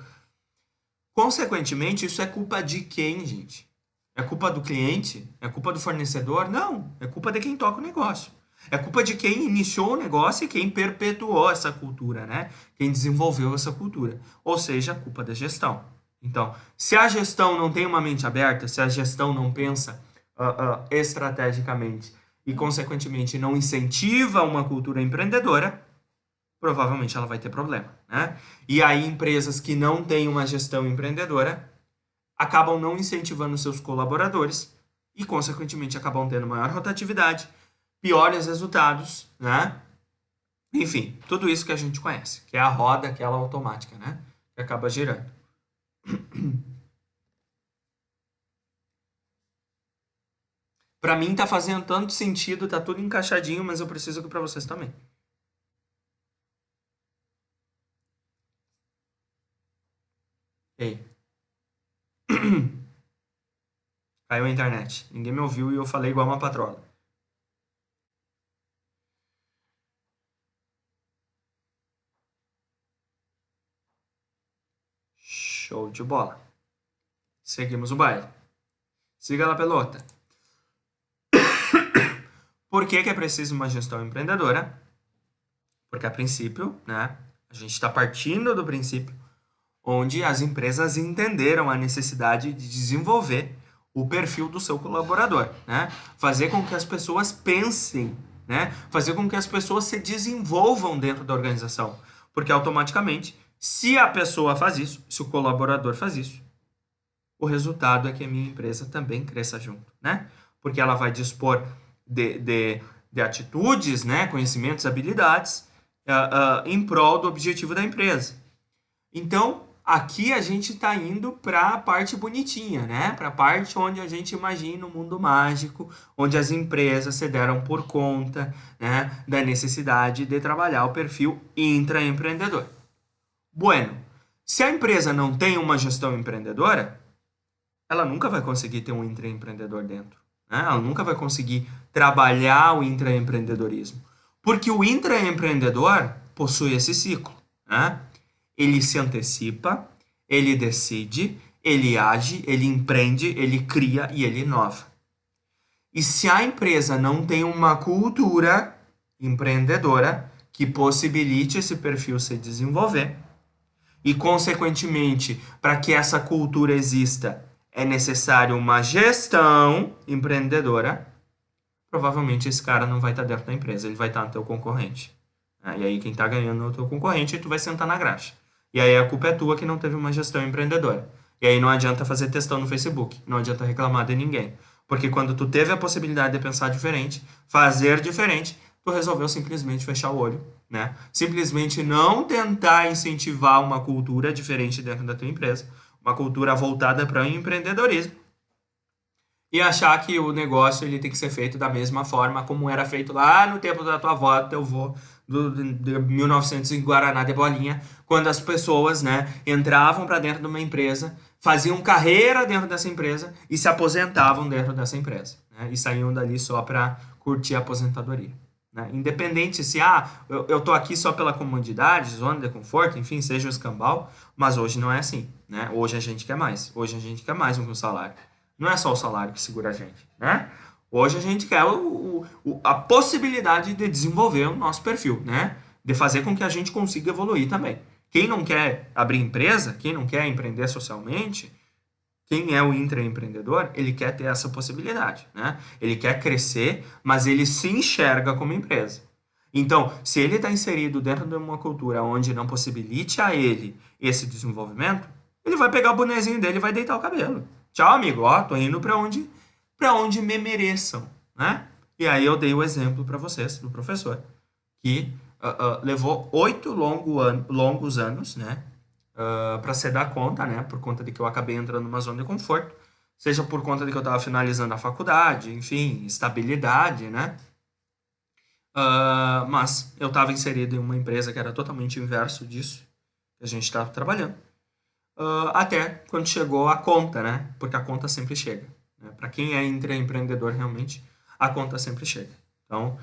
A: Consequentemente, isso é culpa de quem, gente? É culpa do cliente? É culpa do fornecedor? Não, é culpa de quem toca o negócio. É culpa de quem iniciou o negócio e quem perpetuou essa cultura, né? Quem desenvolveu essa cultura. Ou seja, a culpa da gestão. Então, se a gestão não tem uma mente aberta, se a gestão não pensa estrategicamente e, consequentemente, não incentiva uma cultura empreendedora, provavelmente ela vai ter problema, né? E aí empresas que não têm uma gestão empreendedora acabam não incentivando seus colaboradores e, consequentemente, acabam tendo maior rotatividade, piores resultados, né? Enfim, tudo isso que a gente conhece, que é a roda, aquela automática, né? Que acaba girando. Para mim tá fazendo tanto sentido, tá tudo encaixadinho, mas eu preciso que para vocês também. Ei. Caiu a internet. Ninguém me ouviu e eu falei igual uma patrola. Show de bola. Seguimos o baile. Siga lá, pelota. Por que é preciso uma gestão empreendedora? Porque, a princípio, né, a gente está partindo do princípio onde as empresas entenderam a necessidade de desenvolver o perfil do seu colaborador, né? Fazer com que as pessoas pensem, né? Fazer com que as pessoas se desenvolvam dentro da organização. Porque automaticamente, se a pessoa faz isso, se o colaborador faz isso, o resultado é que a minha empresa também cresça junto, né? Porque ela vai dispor de atitudes, né? Conhecimentos, habilidades em prol do objetivo da empresa. Então, aqui a gente está indo para a parte bonitinha, né? Para a parte onde a gente imagina um mundo mágico, onde as empresas se deram por conta, né, da necessidade de trabalhar o perfil intraempreendedor. Bueno, se a empresa não tem uma gestão empreendedora, ela nunca vai conseguir ter um intraempreendedor dentro, né? Ela nunca vai conseguir trabalhar o intraempreendedorismo. Porque o intraempreendedor possui esse ciclo, né? Ele se antecipa, ele decide, ele age, ele empreende, ele cria e ele inova. E se a empresa não tem uma cultura empreendedora que possibilite esse perfil se desenvolver, e consequentemente, para que essa cultura exista, é necessário uma gestão empreendedora, provavelmente esse cara não vai estar dentro da empresa, ele vai estar no teu concorrente. E aí quem está ganhando é o teu concorrente e tu vai sentar na graxa. E aí a culpa é tua que não teve uma gestão empreendedora. E aí não adianta fazer textão no Facebook, não adianta reclamar de ninguém. Porque quando tu teve a possibilidade de pensar diferente, fazer diferente, tu resolveu simplesmente fechar o olho, né? Simplesmente não tentar incentivar uma cultura diferente dentro da tua empresa, uma cultura voltada para o empreendedorismo, e achar que o negócio ele tem que ser feito da mesma forma como era feito lá no tempo da tua avó, do teu avô, de 1900 em Guaraná de Bolinha, quando as pessoas, né, entravam para dentro de uma empresa, faziam carreira dentro dessa empresa e se aposentavam dentro dessa empresa, né, e saíam dali só para curtir a aposentadoria. Né? Independente se, eu tô aqui só pela comodidade, zona de conforto, enfim, seja o escambau, mas hoje não é assim, né? Hoje a gente quer mais. Hoje a gente quer mais do que um salário. Não é só o salário que segura a gente, né? Hoje a gente quer a possibilidade de desenvolver o nosso perfil, né? De fazer com que a gente consiga evoluir também. Quem não quer abrir empresa, quem não quer empreender socialmente, quem é o intraempreendedor, ele quer ter essa possibilidade, né? Ele quer crescer, mas ele se enxerga como empresa. Então, se ele está inserido dentro de uma cultura onde não possibilite a ele esse desenvolvimento, ele vai pegar o bonezinho dele e vai deitar o cabelo. Tchau, amigo. Ó, tô indo para onde me mereçam, né? E aí eu dei o exemplo para vocês do professor, que levou 8 longos anos, né? Para se dar conta, né? Por conta de que eu acabei entrando numa zona de conforto, seja por conta de que eu estava finalizando a faculdade, enfim, estabilidade, né? Mas eu estava inserido em uma empresa que era totalmente inverso disso que a gente estava trabalhando. Até quando chegou a conta, né? Porque a conta sempre chega. Né? Para quem é intraempreendedor realmente, a conta sempre chega. Então,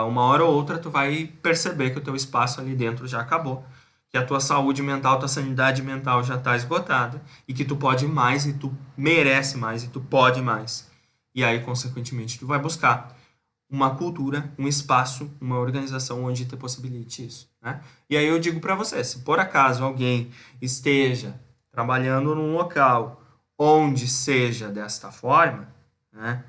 A: uma hora ou outra tu vai perceber que o teu espaço ali dentro já acabou, que a tua saúde mental, tua sanidade mental já está esgotada e que tu pode mais e tu merece mais e tu pode mais. E aí, consequentemente, tu vai buscar uma cultura, um espaço, uma organização onde te possibilite isso, né? E aí eu digo para você, se por acaso alguém esteja trabalhando num local onde seja desta forma, né?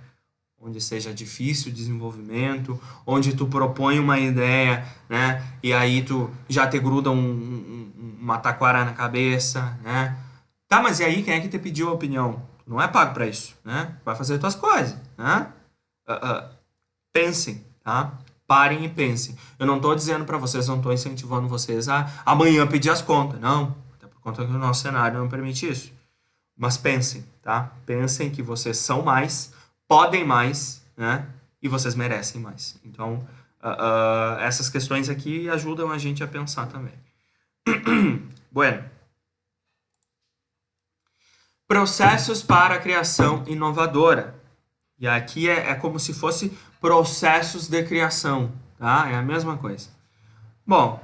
A: Onde seja difícil o desenvolvimento, onde tu propõe uma ideia, né? E aí tu já te gruda uma taquara na cabeça, né? Tá, mas e aí quem é que te pediu a opinião? Tu não é pago para isso, né? Vai fazer tuas coisas, né? Pensem, tá? Parem e pensem. Eu não estou dizendo para vocês, não estou incentivando vocês a amanhã pedir as contas. Não, até por conta que o nosso cenário não permite isso. Mas pensem, tá? Pensem que vocês são mais, podem mais, né? E vocês merecem mais. Então, essas questões aqui ajudam a gente a pensar também. Bueno. Processos para a criação inovadora. E aqui é como se fosse processos de criação, tá? É a mesma coisa. Bom,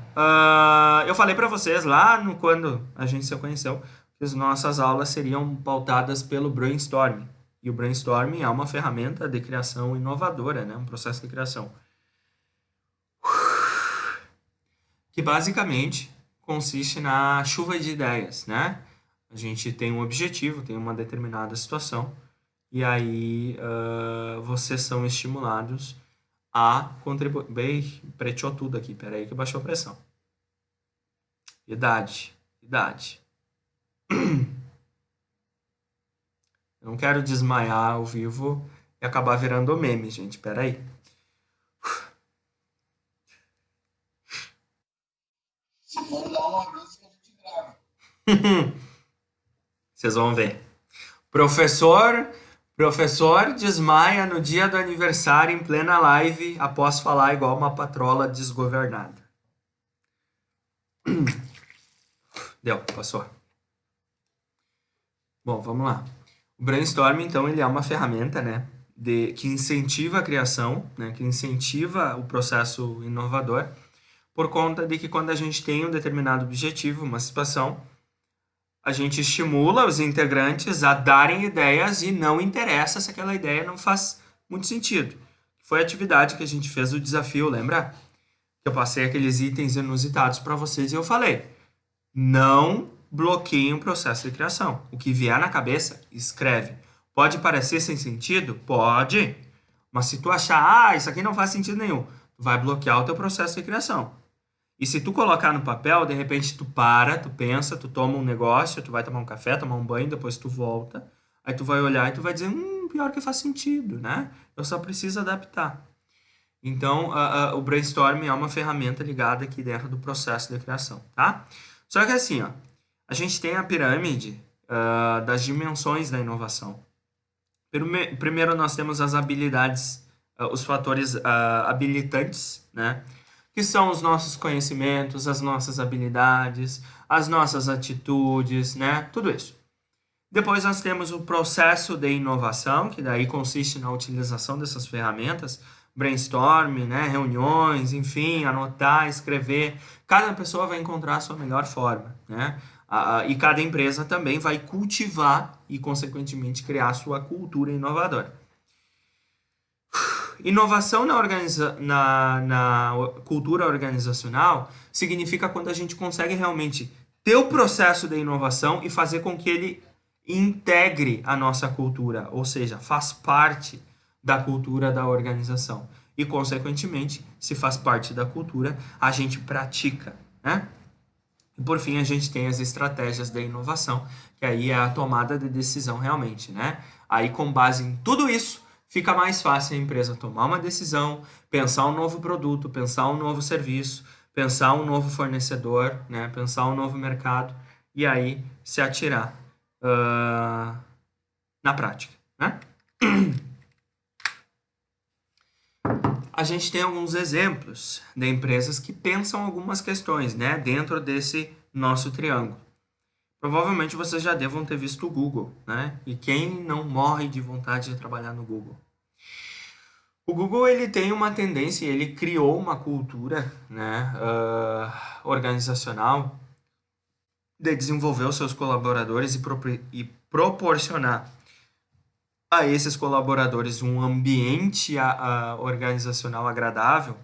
A: eu falei para vocês lá quando a gente se conheceu que as nossas aulas seriam pautadas pelo brainstorming. E o brainstorming é uma ferramenta de criação inovadora, né? Um processo de criação. Que basicamente consiste na chuva de ideias, né? A gente tem um objetivo, tem uma determinada situação, e aí vocês são estimulados a contribuir. Bem, preteou tudo aqui, peraí que baixou a pressão. Idade. Eu não quero desmaiar ao vivo e acabar virando meme, gente, peraí.
B: Se for dar uma vez que a gente grava.
A: Vocês vão ver. Professor desmaia no dia do aniversário em plena live após falar igual uma patrola desgovernada. Deu, passou. Bom, vamos lá. O brainstorming, então, ele é uma ferramenta, né, que incentiva a criação, né, que incentiva o processo inovador, por conta de que quando a gente tem um determinado objetivo, uma situação, a gente estimula os integrantes a darem ideias e não interessa se aquela ideia não faz muito sentido. Foi a atividade que a gente fez do desafio, lembra? Que eu passei aqueles itens inusitados para vocês e eu falei, não bloqueiem o processo de criação. O que vier na cabeça, escreve. Pode parecer sem sentido? Pode. Mas se tu achar, isso aqui não faz sentido nenhum, tu vai bloquear o teu processo de criação. E se tu colocar no papel, de repente tu para, tu pensa, tu toma um negócio, tu vai tomar um café, tomar um banho, depois tu volta, aí tu vai olhar e tu vai dizer, pior que faz sentido, né? Eu só preciso adaptar. Então, o brainstorming é uma ferramenta ligada aqui dentro do processo de criação, tá? Só que assim, ó, a gente tem a pirâmide das dimensões da inovação. Primeiro nós temos as habilidades, os fatores habilitantes, né? Que são os nossos conhecimentos, as nossas habilidades, as nossas atitudes, né? Tudo isso. Depois nós temos o processo de inovação, que daí consiste na utilização dessas ferramentas, brainstorming, né? Reuniões, enfim, anotar, escrever. Cada pessoa vai encontrar a sua melhor forma, né? E cada empresa também vai cultivar e, consequentemente, criar a sua cultura inovadora. Inovação na cultura organizacional significa quando a gente consegue realmente ter o processo de inovação e fazer com que ele integre a nossa cultura, ou seja, faz parte da cultura da organização. E, consequentemente, se faz parte da cultura, a gente pratica, né? E, por fim, a gente tem as estratégias de inovação, que aí é a tomada de decisão realmente, né? Aí, com base em tudo isso, fica mais fácil a empresa tomar uma decisão, pensar um novo produto, pensar um novo serviço, pensar um novo fornecedor, né? Pensar um novo mercado e aí se atirar na prática, né? A gente tem alguns exemplos de empresas que pensam algumas questões, né? Dentro desse nosso triângulo. Provavelmente vocês já devam ter visto o Google, né? E quem não morre de vontade de trabalhar no Google? O Google ele tem uma tendência, ele criou uma cultura, né, organizacional de desenvolver os seus colaboradores e proporcionar a esses colaboradores um ambiente organizacional agradável,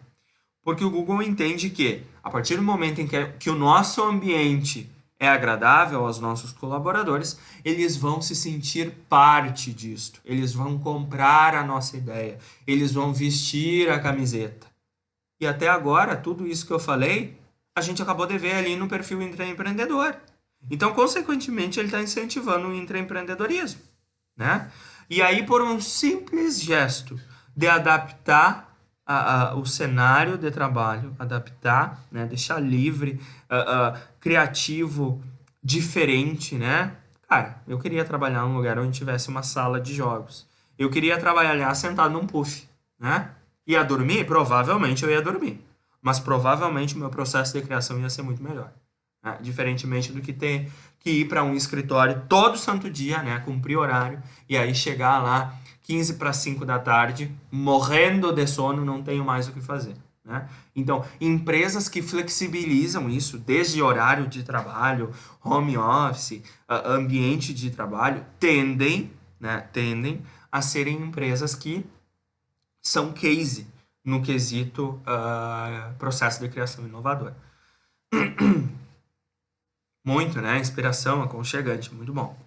A: porque o Google entende que a partir do momento em que o nosso ambiente é agradável aos nossos colaboradores, eles vão se sentir parte disto, eles vão comprar a nossa ideia, eles vão vestir a camiseta. E até agora, tudo isso que eu falei, a gente acabou de ver ali no perfil intraempreendedor. Então, consequentemente, ele está incentivando o intraempreendedorismo, né? E aí, por um simples gesto de adaptar o cenário de trabalho, adaptar, né, deixar livre, criativo, diferente, né? Cara, eu queria trabalhar num lugar onde tivesse uma sala de jogos. Eu queria trabalhar sentado num puff, né? Ia dormir? Provavelmente eu ia dormir. Mas provavelmente o meu processo de criação ia ser muito melhor. Né? Diferentemente do que ter que ir para um escritório todo santo dia, né? Cumprir horário e aí chegar lá 15 para 5 da tarde, morrendo de sono, não tenho mais o que fazer. Né? Então, empresas que flexibilizam isso, desde horário de trabalho, home office, ambiente de trabalho, tendem a serem empresas que são case no quesito processo de criação inovador. Muito, né? Inspiração, aconchegante, muito bom.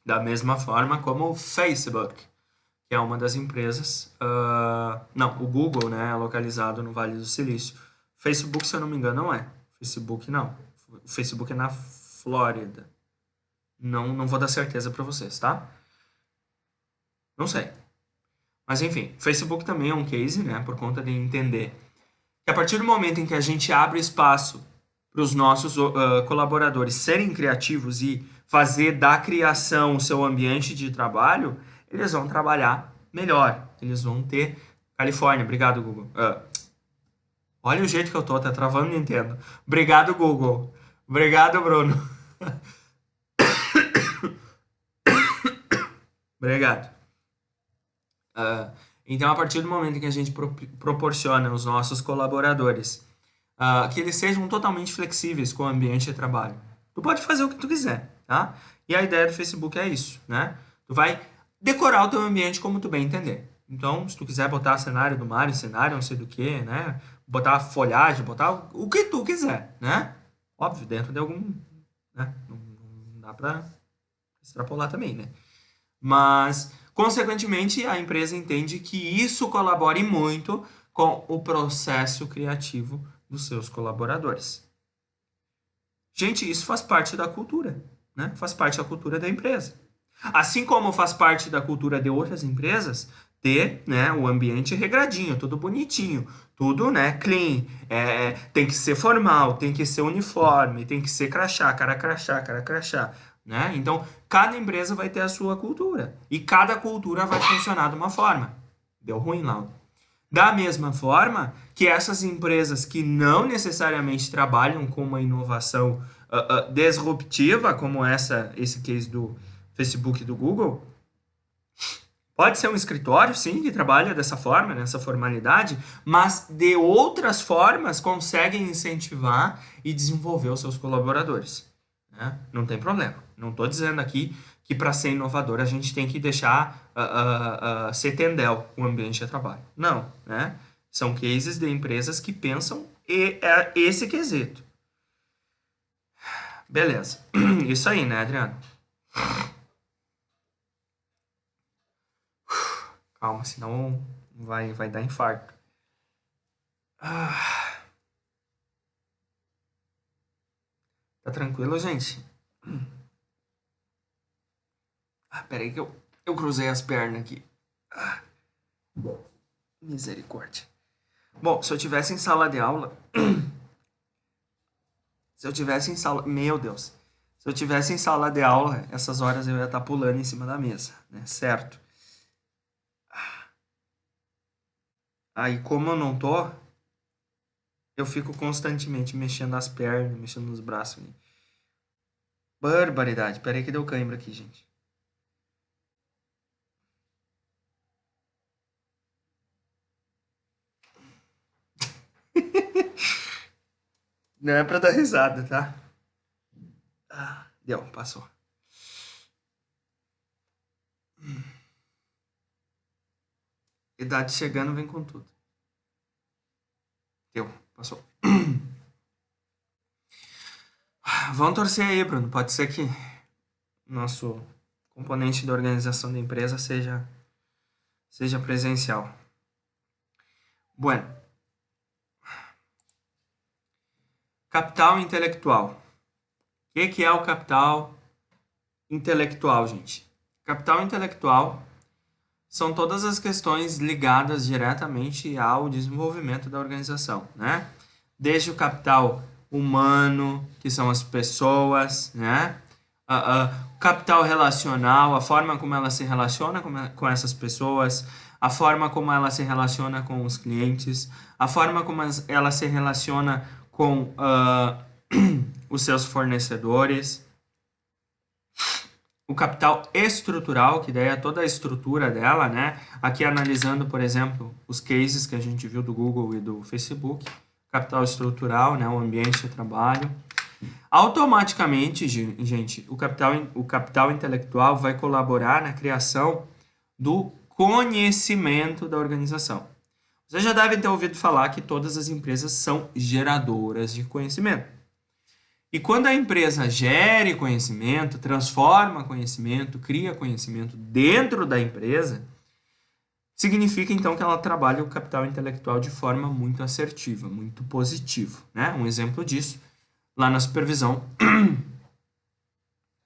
A: Da mesma forma como o Facebook, que é uma das empresas. Não, o Google, né, é localizado no Vale do Silício. Facebook, se eu não me engano, não é. Facebook não. O Facebook é na Flórida. Não vou dar certeza para vocês, tá? Não sei. Mas enfim, Facebook também é um case, né, por conta de entender que a partir do momento em que a gente abre espaço para os nossos colaboradores serem criativos e fazer da criação o seu ambiente de trabalho, eles vão trabalhar melhor. Eles vão ter... Califórnia, obrigado, Google. Olha o jeito que eu tô, tá travando Nintendo. Obrigado, Google. Obrigado, Bruno. Obrigado. Então, a partir do momento em que a gente proporciona aos nossos colaboradores que eles sejam totalmente flexíveis com o ambiente de trabalho, tu pode fazer o que tu quiser, tá? E a ideia do Facebook é isso, né? Tu vai decorar o teu ambiente como tu bem entender. Então, se tu quiser botar cenário do Mario, cenário não sei do que, né? Botar folhagem, botar o que tu quiser, né? Óbvio, dentro de algum... né? Não dá pra extrapolar também, né? Mas, consequentemente, a empresa entende que isso colabore muito com o processo criativo dos seus colaboradores. Gente, isso faz parte da cultura, né? Faz parte da cultura da empresa. Assim como faz parte da cultura de outras empresas ter, né, o ambiente regradinho, tudo bonitinho, tudo, né, clean, tem que ser formal, tem que ser uniforme, tem que ser crachá, cara crachá, né? Então, cada empresa vai ter a sua cultura e cada cultura vai funcionar de uma forma. Deu ruim, Laura. Da mesma forma que essas empresas que não necessariamente trabalham com uma inovação disruptiva, como esse case do Facebook e do Google, pode ser um escritório, sim, que trabalha dessa forma, nessa formalidade, mas de outras formas conseguem incentivar e desenvolver os seus colaboradores, né? Não tem problema. Não estou dizendo aqui que para ser inovador a gente tem que deixar ser tendel o ambiente de trabalho. Não, né? São cases de empresas que pensam esse quesito. Beleza. Isso aí, né, Adriano? Calma, senão vai dar infarto. Tá tranquilo, gente? Peraí que eu cruzei as pernas aqui. Misericórdia. Bom, se eu tivesse em sala de aula... Se eu tivesse em sala... Meu Deus. Se eu tivesse em sala de aula, essas horas eu ia estar pulando em cima da mesa, né? Certo? Aí, como eu não tô, eu fico constantemente mexendo as pernas, mexendo nos braços. Barbaridade. Peraí que deu cãibra aqui, gente. Não é pra dar risada, tá? Deu, passou. Idade chegando, vem com tudo. Deu, passou. Vamos torcer aí, Bruno. Pode ser que nosso componente da organização da empresa seja presencial. Bueno. Capital intelectual. O que é o capital intelectual, gente? Capital intelectual são todas as questões ligadas diretamente ao desenvolvimento da organização, né? Desde o capital humano, que são as pessoas, né? O capital relacional, a forma como ela se relaciona com essas pessoas, a forma como ela se relaciona com os clientes, a forma como ela se relaciona com os seus fornecedores. O capital estrutural, que daí é toda a estrutura dela, né? Aqui analisando, por exemplo, os cases que a gente viu do Google e do Facebook. Capital estrutural, né? O ambiente de trabalho. Automaticamente, gente, o capital intelectual vai colaborar na criação do conhecimento da organização. Vocês já devem ter ouvido falar que todas as empresas são geradoras de conhecimento. E quando a empresa gere conhecimento, transforma conhecimento, cria conhecimento dentro da empresa, significa então que ela trabalha o capital intelectual de forma muito assertiva, muito positiva, né? Um exemplo disso, lá na supervisão,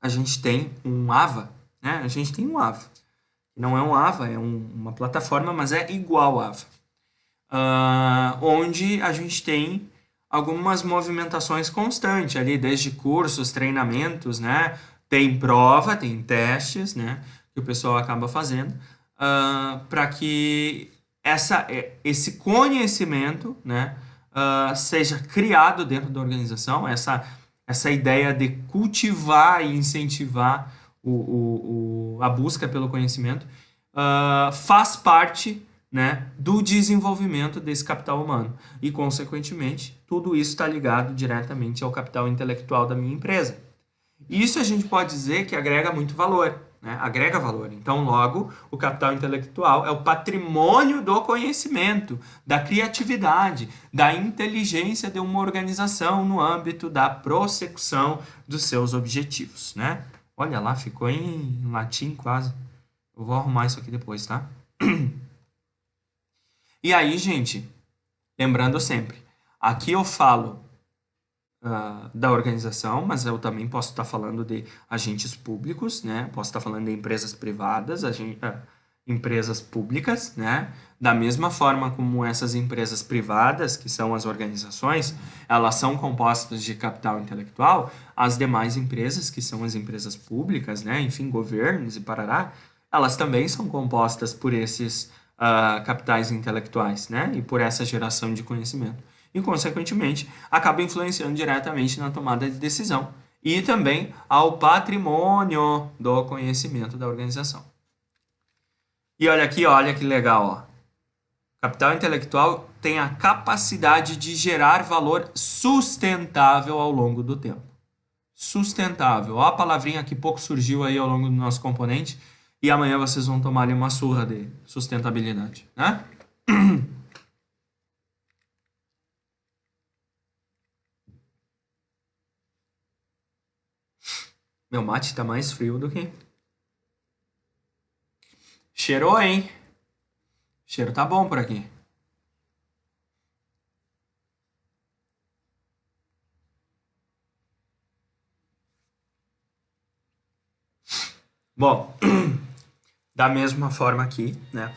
A: a gente tem um AVA, né? A gente tem um AVA. Não é um AVA, é uma plataforma, mas é igual AVA. Onde a gente tem algumas movimentações constantes ali, desde cursos, treinamentos, né? Tem prova, tem testes, né? Que o pessoal acaba fazendo, para que esse conhecimento, né? Seja criado dentro da organização, essa ideia de cultivar e incentivar a busca pelo conhecimento, faz parte, né, do desenvolvimento desse capital humano. E, consequentemente, tudo isso está ligado diretamente ao capital intelectual da minha empresa. Isso a gente pode dizer que agrega muito valor, né? Agrega valor. Então, logo, o capital intelectual é o patrimônio do conhecimento, da criatividade, da inteligência de uma organização no âmbito da prossecução dos seus objetivos, né? Olha lá, ficou em latim quase. Eu vou arrumar isso aqui depois, tá? E aí, gente, lembrando sempre, aqui eu falo da organização, mas eu também posso estar falando de agentes públicos, né? Posso estar falando de empresas privadas, empresas públicas, né? Da mesma forma como essas empresas privadas, que são as organizações, elas são compostas de capital intelectual, as demais empresas, que são as empresas públicas, né? Enfim, governos e parará, elas também são compostas por esses capitais intelectuais, né? E por essa geração de conhecimento e, consequentemente, acaba influenciando diretamente na tomada de decisão e também ao patrimônio do conhecimento da organização. E olha aqui, olha que legal, ó. Capital intelectual tem a capacidade de gerar valor sustentável ao longo do tempo. Sustentável. Ó, a palavrinha que pouco surgiu aí ao longo do nosso componente e amanhã vocês vão tomar ali uma surra de sustentabilidade, né? Meu mate tá mais frio do que... Cheirou, hein? Cheiro tá bom por aqui. Bom, da mesma forma aqui, né?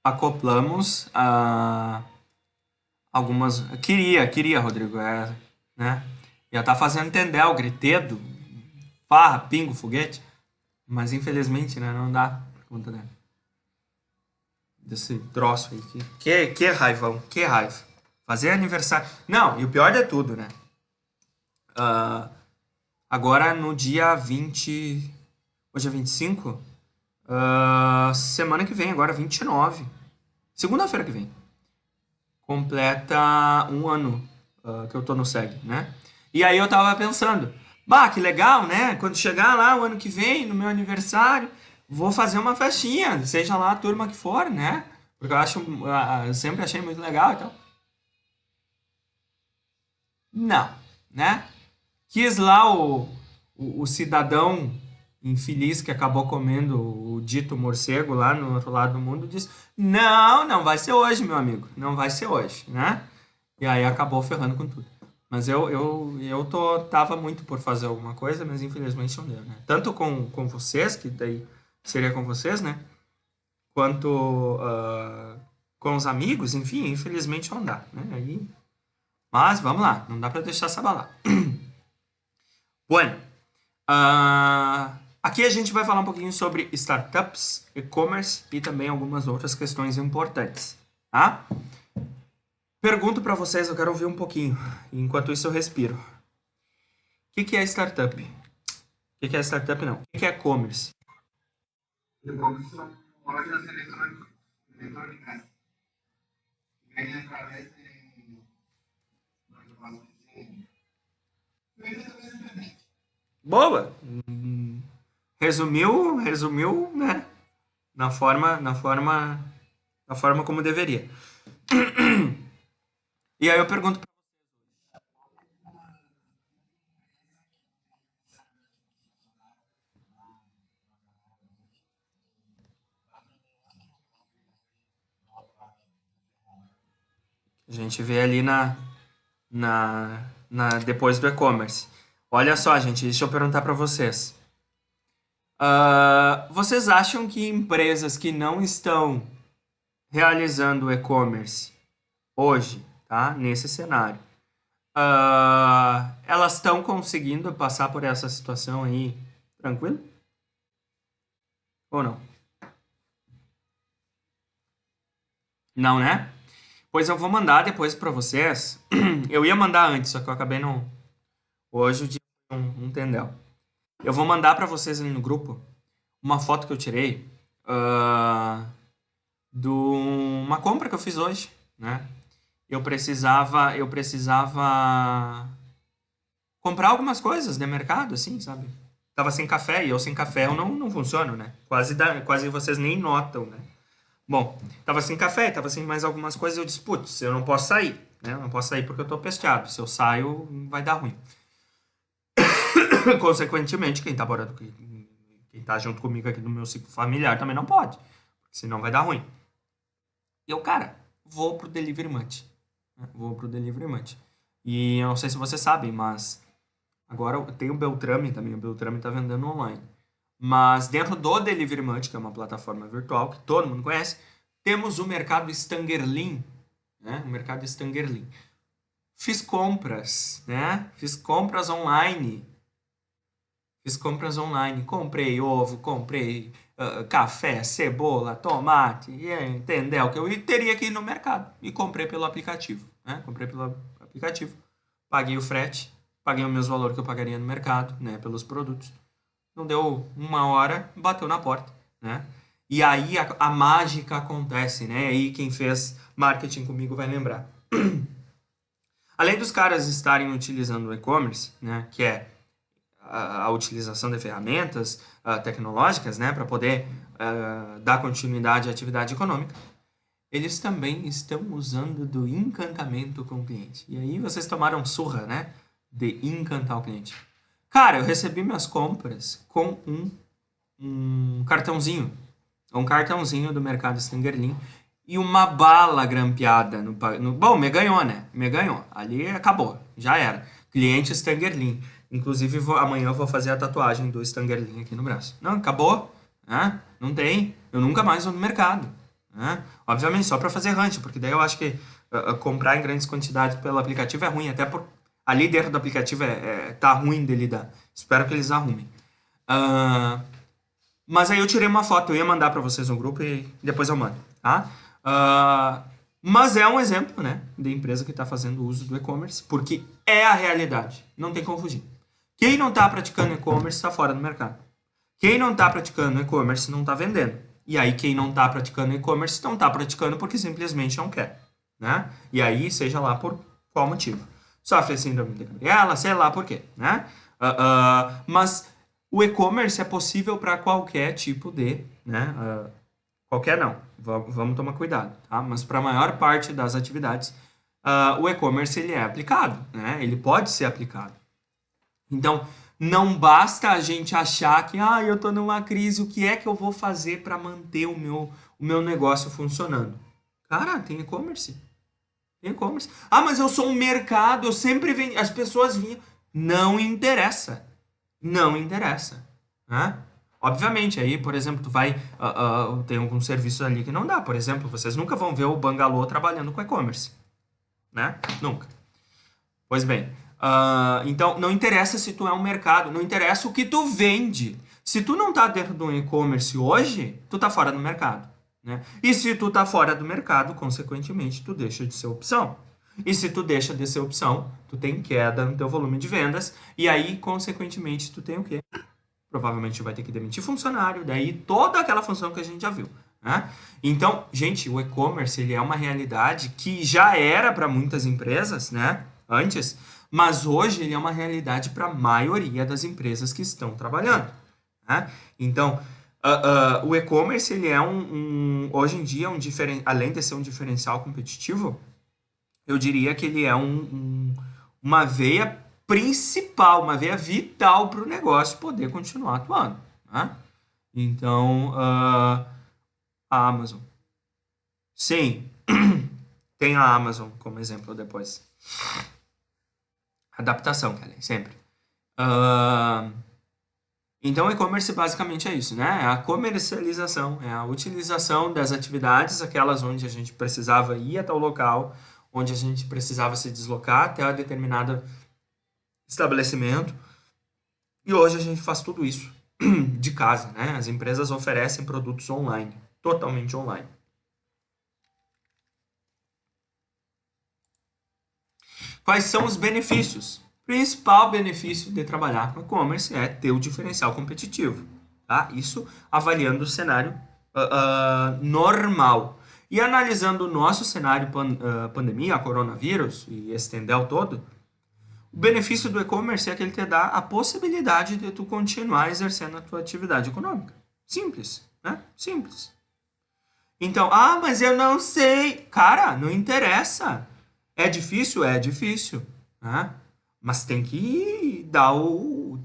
A: Acoplamos algumas. Queria, Rodrigo, né? Já tá fazendo entender o gritedo, farra, pingo, foguete, mas infelizmente, né? Não dá por conta desse troço aí. Que raivão, que raiva. Fazer aniversário. Não, e o pior de tudo, né? Agora no dia 20. Hoje é 25. Semana que vem, agora 29. Segunda-feira que vem. Completa um ano que eu tô no SEG, né? E aí eu tava pensando, bah, que legal, né? Quando chegar lá o ano que vem, no meu aniversário, vou fazer uma festinha, seja lá a turma que for, né? Porque eu acho, eu sempre achei muito legal e tal. Não, né? Quis lá o cidadão infeliz que acabou comendo o dito morcego lá no outro lado do mundo disse: Não, não vai ser hoje, meu amigo. Não vai ser hoje, né? E aí acabou ferrando com tudo. Mas tava muito por fazer alguma coisa, mas infelizmente não deu, né? Tanto com vocês, que daí seria com vocês, né? Quanto com os amigos, enfim, infelizmente não dá, né? Aí, mas vamos lá, não dá para deixar essa abalar. Bueno, aqui a gente vai falar um pouquinho sobre startups, e-commerce e também algumas outras questões importantes, tá? Pergunto para vocês, eu quero ouvir um pouquinho. Enquanto isso eu respiro. O que é startup? O que é startup não? O que é e-commerce?
B: E-commerce são lojas eletrônicas que vendem através de vendem através da internet.
A: Boa! Resumiu, né? Na forma como deveria. E aí eu pergunto, gente vê ali depois do e-commerce. Olha só, gente, deixa eu perguntar para vocês. Vocês acham que empresas que não estão realizando e-commerce hoje, tá? Nesse cenário, elas estão conseguindo passar por essa situação aí tranquilo? Ou não? Não, né? Pois eu vou mandar depois para vocês. Eu ia mandar antes, só que eu acabei não. Hoje o dia foi um tendel. Eu vou mandar para vocês ali no grupo uma foto que eu tirei de uma compra que eu fiz hoje, né? Eu precisava comprar algumas coisas de mercado, assim, sabe? Tava sem café e eu sem café eu não funciono, né? Quase vocês nem notam, né? Bom, tava sem café, tava sem mais algumas coisas, eu disse, putz, eu não posso sair, né? Eu não posso sair porque eu tô pesteado. Se eu saio, vai dar ruim. Consequentemente, quem tá junto comigo aqui no meu ciclo familiar também não pode, senão vai dar ruim. E eu, cara, vou pro Delivery Munch. Vou pro Delivery Munch. E eu não sei se vocês sabem, mas agora tem o Beltrame também, o Beltrame tá vendendo online. Mas dentro do Delivery Munch, que é uma plataforma virtual que todo mundo conhece, temos o mercado Stangerlin, né? O mercado Stangerlin. Fiz compras, né? Fiz compras online. Comprei ovo, comprei café, cebola, tomate, entendeu? Que eu teria que ir no mercado. E comprei pelo aplicativo, né? Comprei pelo aplicativo. Paguei o frete, paguei o mesmo valor que eu pagaria no mercado, né? Pelos produtos. Não deu uma hora, bateu na porta, né? E aí a mágica acontece, né? Aí quem fez marketing comigo vai lembrar. Além dos caras estarem utilizando o e-commerce, né? Que é a utilização de ferramentas tecnológicas, né? Para poder dar continuidade à atividade econômica, eles também estão usando do encantamento com o cliente. E aí vocês tomaram surra, né? De encantar o cliente. Cara, eu recebi minhas compras com um cartãozinho. Um cartãozinho do mercado Stangerlin e uma bala grampeada Bom, me ganhou, né? Me ganhou. Ali acabou. Já era. Cliente Stangerlin. Inclusive, amanhã eu vou fazer a tatuagem do Stangerlin aqui no braço. Não, acabou. Né? Não tem. Eu nunca mais vou no mercado. Né? Obviamente, só para fazer rancho, porque daí eu acho que comprar em grandes quantidades pelo aplicativo é ruim. Até por ali dentro do aplicativo tá ruim de lidar. Espero que eles arrumem. Mas aí eu tirei uma foto, eu ia mandar para vocês no grupo e depois eu mando, tá? Mas é um exemplo, né, de empresa que está fazendo uso do e-commerce, porque é a realidade, não tem como fugir. Quem não está praticando e-commerce está fora do mercado. Quem não está praticando e-commerce não está vendendo. E aí quem não está praticando e-commerce não está praticando porque simplesmente não quer, né? E aí, seja lá por qual motivo. Sofre síndrome de Gabriela, sei lá por quê, né? Mas o e-commerce é possível para qualquer tipo de, né? Qualquer não, vamos tomar cuidado, tá? Mas para a maior parte das atividades, o e-commerce ele é aplicado, né? Ele pode ser aplicado. Então, não basta a gente achar que, eu tô numa crise, o que é que eu vou fazer para manter o meu negócio funcionando? Cara, tem e-commerce. Tem e-commerce. Mas eu sou um mercado, eu sempre venho, as pessoas vinham. Não interessa. Não interessa. Né? Obviamente, aí, por exemplo, tu vai. Tem alguns serviços ali que não dá. Por exemplo, vocês nunca vão ver o Bangalô trabalhando com e-commerce. Né? Nunca. Pois bem. Então, não interessa se tu é um mercado, não interessa o que tu vende. Se tu não tá dentro de um e-commerce hoje, tu tá fora do mercado. Né? E se tu tá fora do mercado, consequentemente, tu deixa de ser opção. E se tu deixa de ser opção, tu tem queda no teu volume de vendas, e aí, consequentemente, tu tem o quê? Provavelmente vai ter que demitir funcionário, daí toda aquela função que a gente já viu. Né? Então, gente, o e-commerce ele é uma realidade que já era para muitas empresas, né? Antes, mas hoje ele é uma realidade para a maioria das empresas que estão trabalhando. Né? Então, o e-commerce ele é hoje em dia além de ser um diferencial competitivo, eu diria que ele é uma veia principal, uma veia vital para o negócio poder continuar atuando. Né? Então, a Amazon. Sim, Tem a Amazon como exemplo depois. Adaptação, Kelly, sempre. Ah, então, e-commerce basicamente é isso, né? É a comercialização, é a utilização das atividades, aquelas onde a gente precisava ir até o local, onde a gente precisava se deslocar até um determinado estabelecimento. E hoje a gente faz tudo isso de casa, né? As empresas oferecem produtos online, totalmente online. Quais são os benefícios? O principal benefício de trabalhar com e-commerce é ter o diferencial competitivo, tá? Isso avaliando o cenário normal. E analisando o nosso cenário pandemia, coronavírus e esse tendel todo, o benefício do e-commerce é que ele te dá a possibilidade de tu continuar exercendo a tua atividade econômica. Simples, né? Simples. Então, mas eu não sei. Cara, não interessa. É difícil? É difícil, né? Mas tem que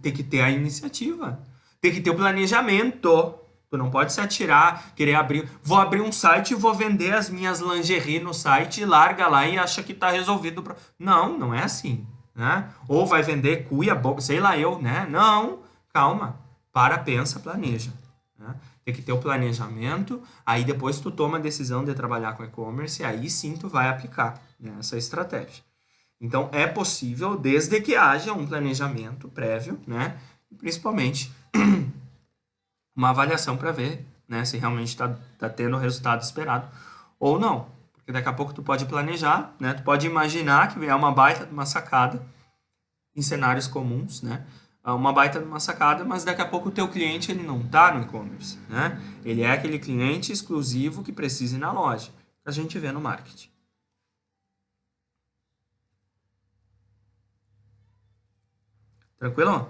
A: tem que ter a iniciativa. Tem que ter o planejamento. Tu não pode se atirar, querer abrir. Vou abrir um site e vou vender as minhas lingerie no site e larga lá e acha que tá resolvido. Não, não é assim, né? Ou vai vender cuia, sei lá eu, né? Não, calma. Para, pensa, planeja, né? Tem que ter o planejamento, aí depois tu toma a decisão de trabalhar com e-commerce, e aí sim tu vai aplicar, né, essa estratégia. Então é possível desde que haja um planejamento prévio, né? Principalmente uma avaliação para ver, né, se realmente tá tendo o resultado esperado ou não. Porque daqui a pouco tu pode planejar, né? Tu pode imaginar que é uma baita de uma sacada em cenários comuns, né? Uma baita de uma sacada, mas daqui a pouco o teu cliente ele não está no e-commerce, né? Ele é aquele cliente exclusivo que precisa ir na loja, que a gente vê no marketing. Tranquilo?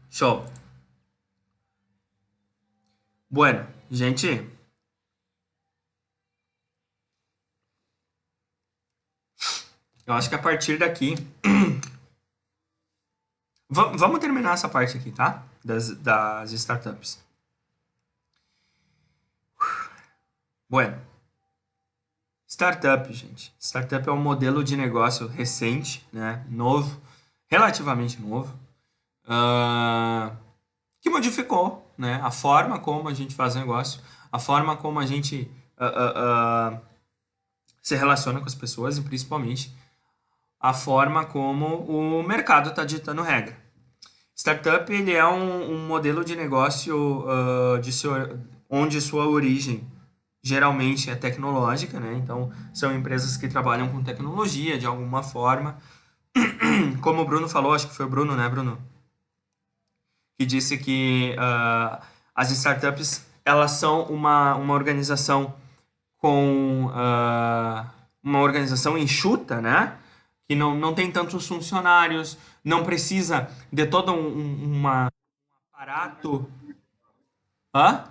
A: Show. Bueno, gente, eu acho que a partir daqui vamos terminar essa parte aqui, tá? Das startups. Bueno, startup, gente. Startup é um modelo de negócio recente, né? Novo, relativamente novo, que modificou, né? A forma como a gente faz negócio, a forma como a gente se relaciona com as pessoas e principalmente a forma como o mercado está ditando regra. Startup ele é um modelo de negócio onde sua origem geralmente é tecnológica, né? Então são empresas que trabalham com tecnologia de alguma forma. Como o Bruno falou, acho que foi o Bruno, né, Bruno? Que disse que as startups elas são uma organização com uma organização enxuta, né? Que não tem tantos funcionários, não precisa de todo um aparato. Hã?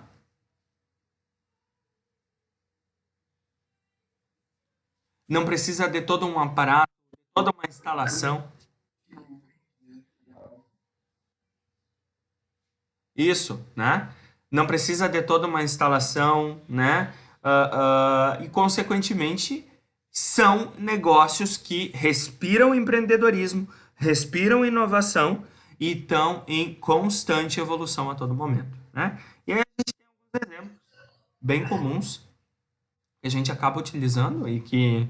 A: Não precisa de todo um aparato, toda uma instalação. Isso, né? Não precisa de toda uma instalação, né? E, consequentemente, são negócios que respiram empreendedorismo, respiram inovação e estão em constante evolução a todo momento, né? E aí a gente tem alguns exemplos bem comuns que a gente acaba utilizando e que,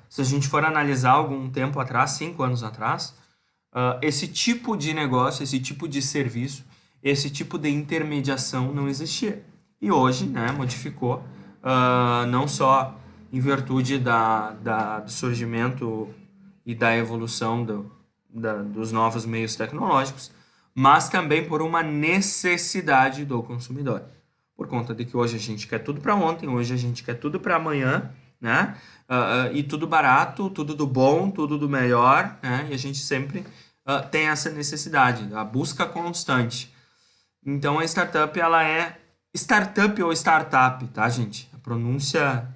A: se a gente for analisar algum tempo atrás, 5 anos atrás, esse tipo de negócio, esse tipo de serviço, esse tipo de intermediação não existia. E hoje, né, modificou, não só em virtude do surgimento e da evolução dos novos meios tecnológicos, mas também por uma necessidade do consumidor. Por conta de que hoje a gente quer tudo para ontem, hoje a gente quer tudo para amanhã, né? E tudo barato, tudo do bom, tudo do melhor, né? E a gente sempre tem essa necessidade, a busca constante. Então a startup ela é startup ou startup, tá, gente? A pronúncia,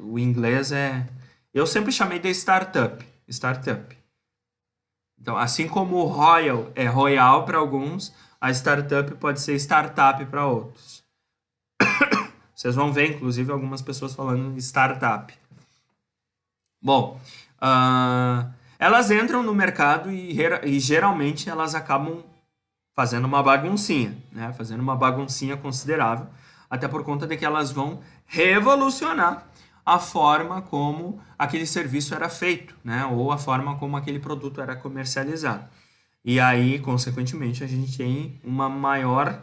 A: o inglês é. Eu sempre chamei de startup, startup. Então, assim como o Royal é Royal para alguns, a startup pode ser startup para outros. Vocês vão ver, inclusive, algumas pessoas falando de startup. Bom, elas entram no mercado e geralmente elas acabam fazendo uma baguncinha, né? Fazendo uma baguncinha considerável, até por conta de que elas vão revolucionar a forma como aquele serviço era feito, né? Ou a forma como aquele produto era comercializado. E aí, consequentemente, a gente tem uma maior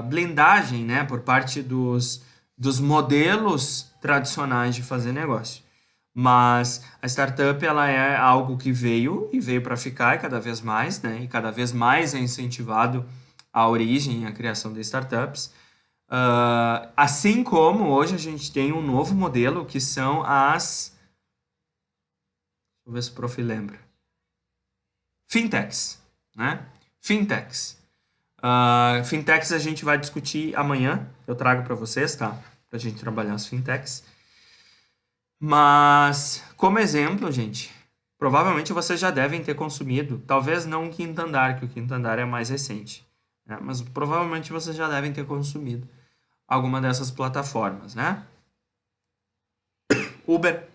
A: blindagem, né, por parte dos modelos tradicionais de fazer negócio. Mas a startup ela é algo que veio e veio para ficar e cada vez mais, né? E cada vez mais é incentivado a origem e a criação de startups. Assim como hoje a gente tem um novo modelo que são as... Deixa eu ver se o prof lembra. Fintechs, né? Fintechs. Fintechs a gente vai discutir amanhã. Eu trago para vocês, tá? Para a gente trabalhar as fintechs. Mas, como exemplo, gente, provavelmente vocês já devem ter consumido, talvez não o Quinto Andar, que o Quinto Andar é mais recente, né? Mas provavelmente vocês já devem ter consumido alguma dessas plataformas, né? Uber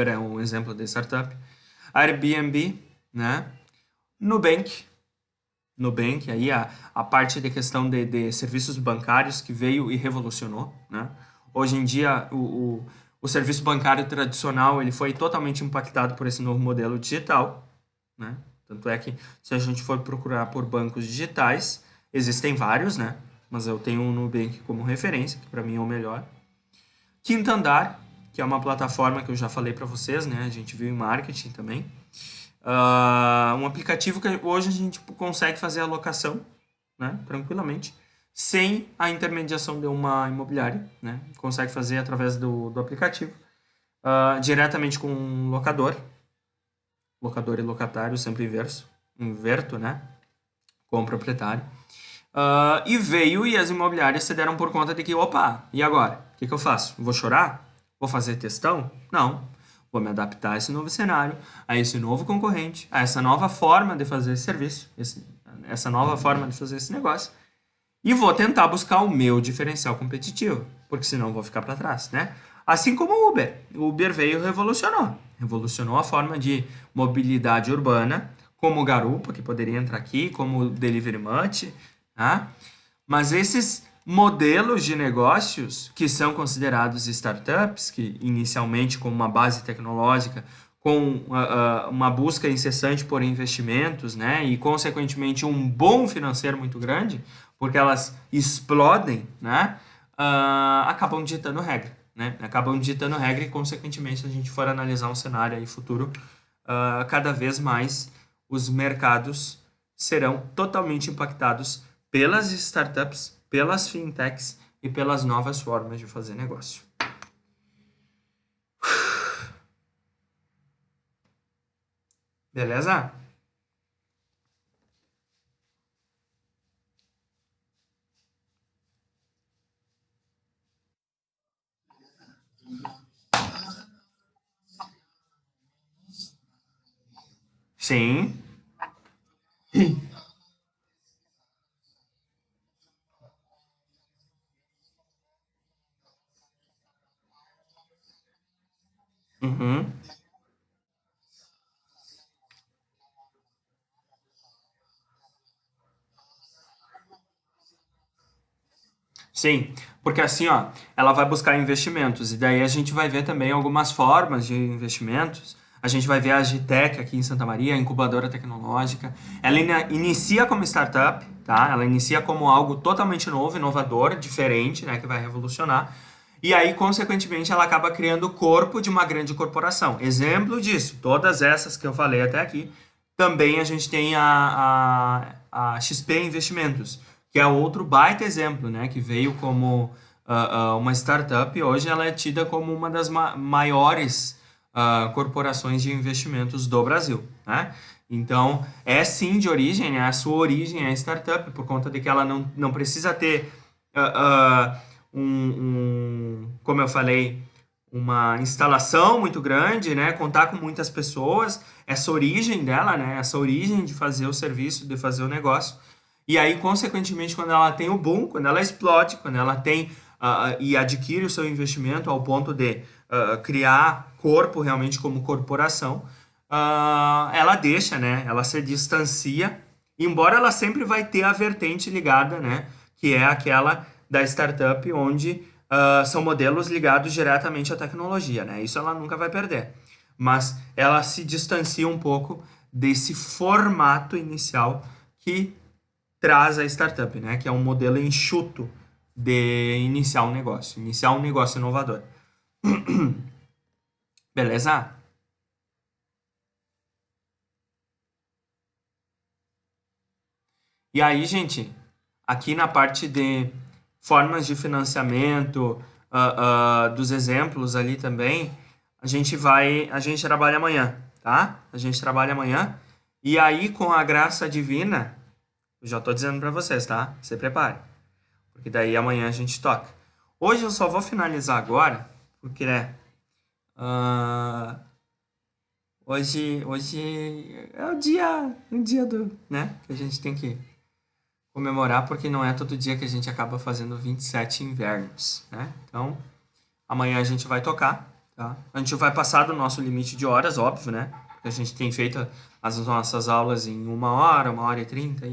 A: é um exemplo de startup. Airbnb, né? Nubank, aí a parte de questão de serviços bancários que veio e revolucionou, né? Hoje em dia, o serviço bancário tradicional ele foi totalmente impactado por esse novo modelo digital, né? Tanto é que se a gente for procurar por bancos digitais, existem vários, né? Mas eu tenho o Nubank como referência, que para mim é o melhor. Quinto Andar, que é uma plataforma que eu já falei para vocês, né? A gente viu em marketing também. Um aplicativo que hoje a gente consegue fazer a locação, né, tranquilamente, sem a intermediação de uma imobiliária, né? Consegue fazer através do aplicativo, diretamente com um locador e locatário, sempre inverto, né, com o proprietário. E veio e as imobiliárias se deram por conta de que, opa, e agora? O que eu faço? Vou chorar? Vou fazer textão? Não. Vou me adaptar a esse novo cenário, a esse novo concorrente, a essa nova forma de fazer esse serviço, essa nova forma de fazer esse negócio. E vou tentar buscar o meu diferencial competitivo, porque senão eu vou ficar para trás, né? Assim como o Uber. O Uber veio e revolucionou a forma de mobilidade urbana, como o Garupa, que poderia entrar aqui, como o Delivery Much, tá? Mas esses modelos de negócios que são considerados startups, que inicialmente com uma base tecnológica, com uma busca incessante por investimentos, né, e consequentemente um bom financeiro muito grande, porque elas explodem, né, acabam ditando regra, né, e consequentemente se a gente for analisar um cenário aí futuro, cada vez mais os mercados serão totalmente impactados pelas startups, pelas fintechs e pelas novas formas de fazer negócio. Beleza? Sim. Uhum. Sim, porque assim, ó, ela vai buscar investimentos e daí a gente vai ver também algumas formas de investimentos. A gente vai ver a Agitec aqui em Santa Maria, a incubadora tecnológica. Ela inicia como startup, tá? Ela inicia como algo totalmente novo, inovador, diferente, né, que vai revolucionar. E aí, consequentemente, ela acaba criando o corpo de uma grande corporação. Exemplo disso, todas essas que eu falei até aqui. Também a gente tem a XP Investimentos, que é outro baita exemplo, né? Que veio como uma startup e hoje ela é tida como uma das maiores corporações de investimentos do Brasil, né? Então, é sim de origem, né? A sua origem é startup, por conta de que ela não precisa ter, como eu falei, uma instalação muito grande, né? Contar com muitas pessoas, essa origem dela, né? Essa origem de fazer o serviço, de fazer o negócio. E aí, consequentemente, quando ela tem o boom, quando ela explode, quando ela tem e adquire o seu investimento ao ponto de criar corpo realmente como corporação, ela deixa, né? Ela se distancia, embora ela sempre vai ter a vertente ligada, né? Que é aquela da startup onde são modelos ligados diretamente à tecnologia, né? Isso ela nunca vai perder. Mas ela se distancia um pouco desse formato inicial que traz a startup, né? Que é um modelo enxuto de iniciar um negócio inovador. Beleza? E aí, gente, aqui na parte de formas de financiamento, dos exemplos ali também, a gente trabalha amanhã, tá? A gente trabalha amanhã. E aí, com a graça divina, eu já tô dizendo para vocês, tá? Se prepare. Porque daí amanhã a gente toca. Hoje eu só vou finalizar agora, porque, né? Hoje é o dia do, né? Que a gente tem que comemorar, porque não é todo dia que a gente acaba fazendo 27 invernos, né? Então, amanhã a gente vai tocar, tá? A gente vai passar do nosso limite de horas, óbvio, né? Porque a gente tem feito as nossas aulas em 1 hora e 30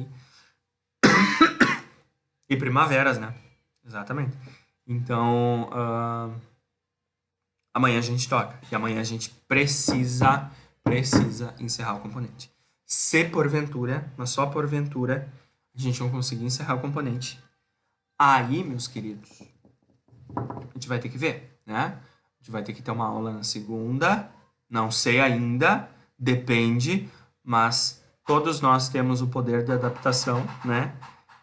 A: e primaveras, né? Exatamente. Então, amanhã a gente toca. E amanhã a gente precisa encerrar o componente. Se porventura, mas só porventura, a gente não conseguir encerrar o componente, aí, meus queridos, a gente vai ter que ver, né? A gente vai ter que ter uma aula na segunda, não sei ainda, depende, mas todos nós temos o poder de adaptação, né?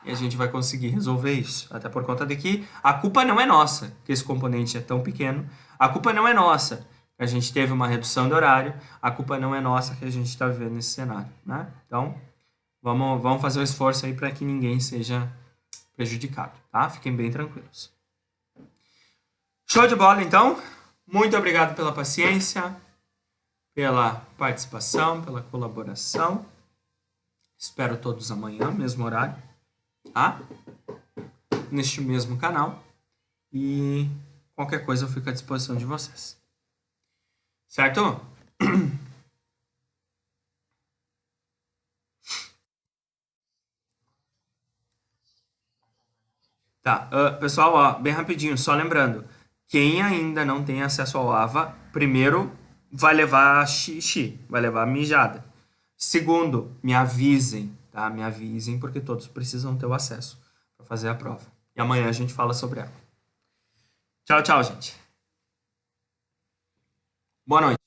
A: E a gente vai conseguir resolver isso. Até por conta de que a culpa não é nossa, que esse componente é tão pequeno. A culpa não é nossa, que a gente teve uma redução de horário. A culpa não é nossa, que a gente está vivendo nesse cenário, né? Então, vamos fazer o esforço aí para que ninguém seja prejudicado, tá? Fiquem bem tranquilos. Show de bola, então. Muito obrigado pela paciência, pela participação, pela colaboração. Espero todos amanhã, mesmo horário, tá? Neste mesmo canal. E qualquer coisa eu fico à disposição de vocês. Certo? Tá, pessoal, ó, bem rapidinho, só lembrando, quem ainda não tem acesso ao AVA, primeiro vai levar xixi, vai levar mijada. Segundo, me avisem, tá? Me avisem, porque todos precisam ter o acesso para fazer a prova. E amanhã a gente fala sobre ela. Tchau, tchau, gente. Boa noite.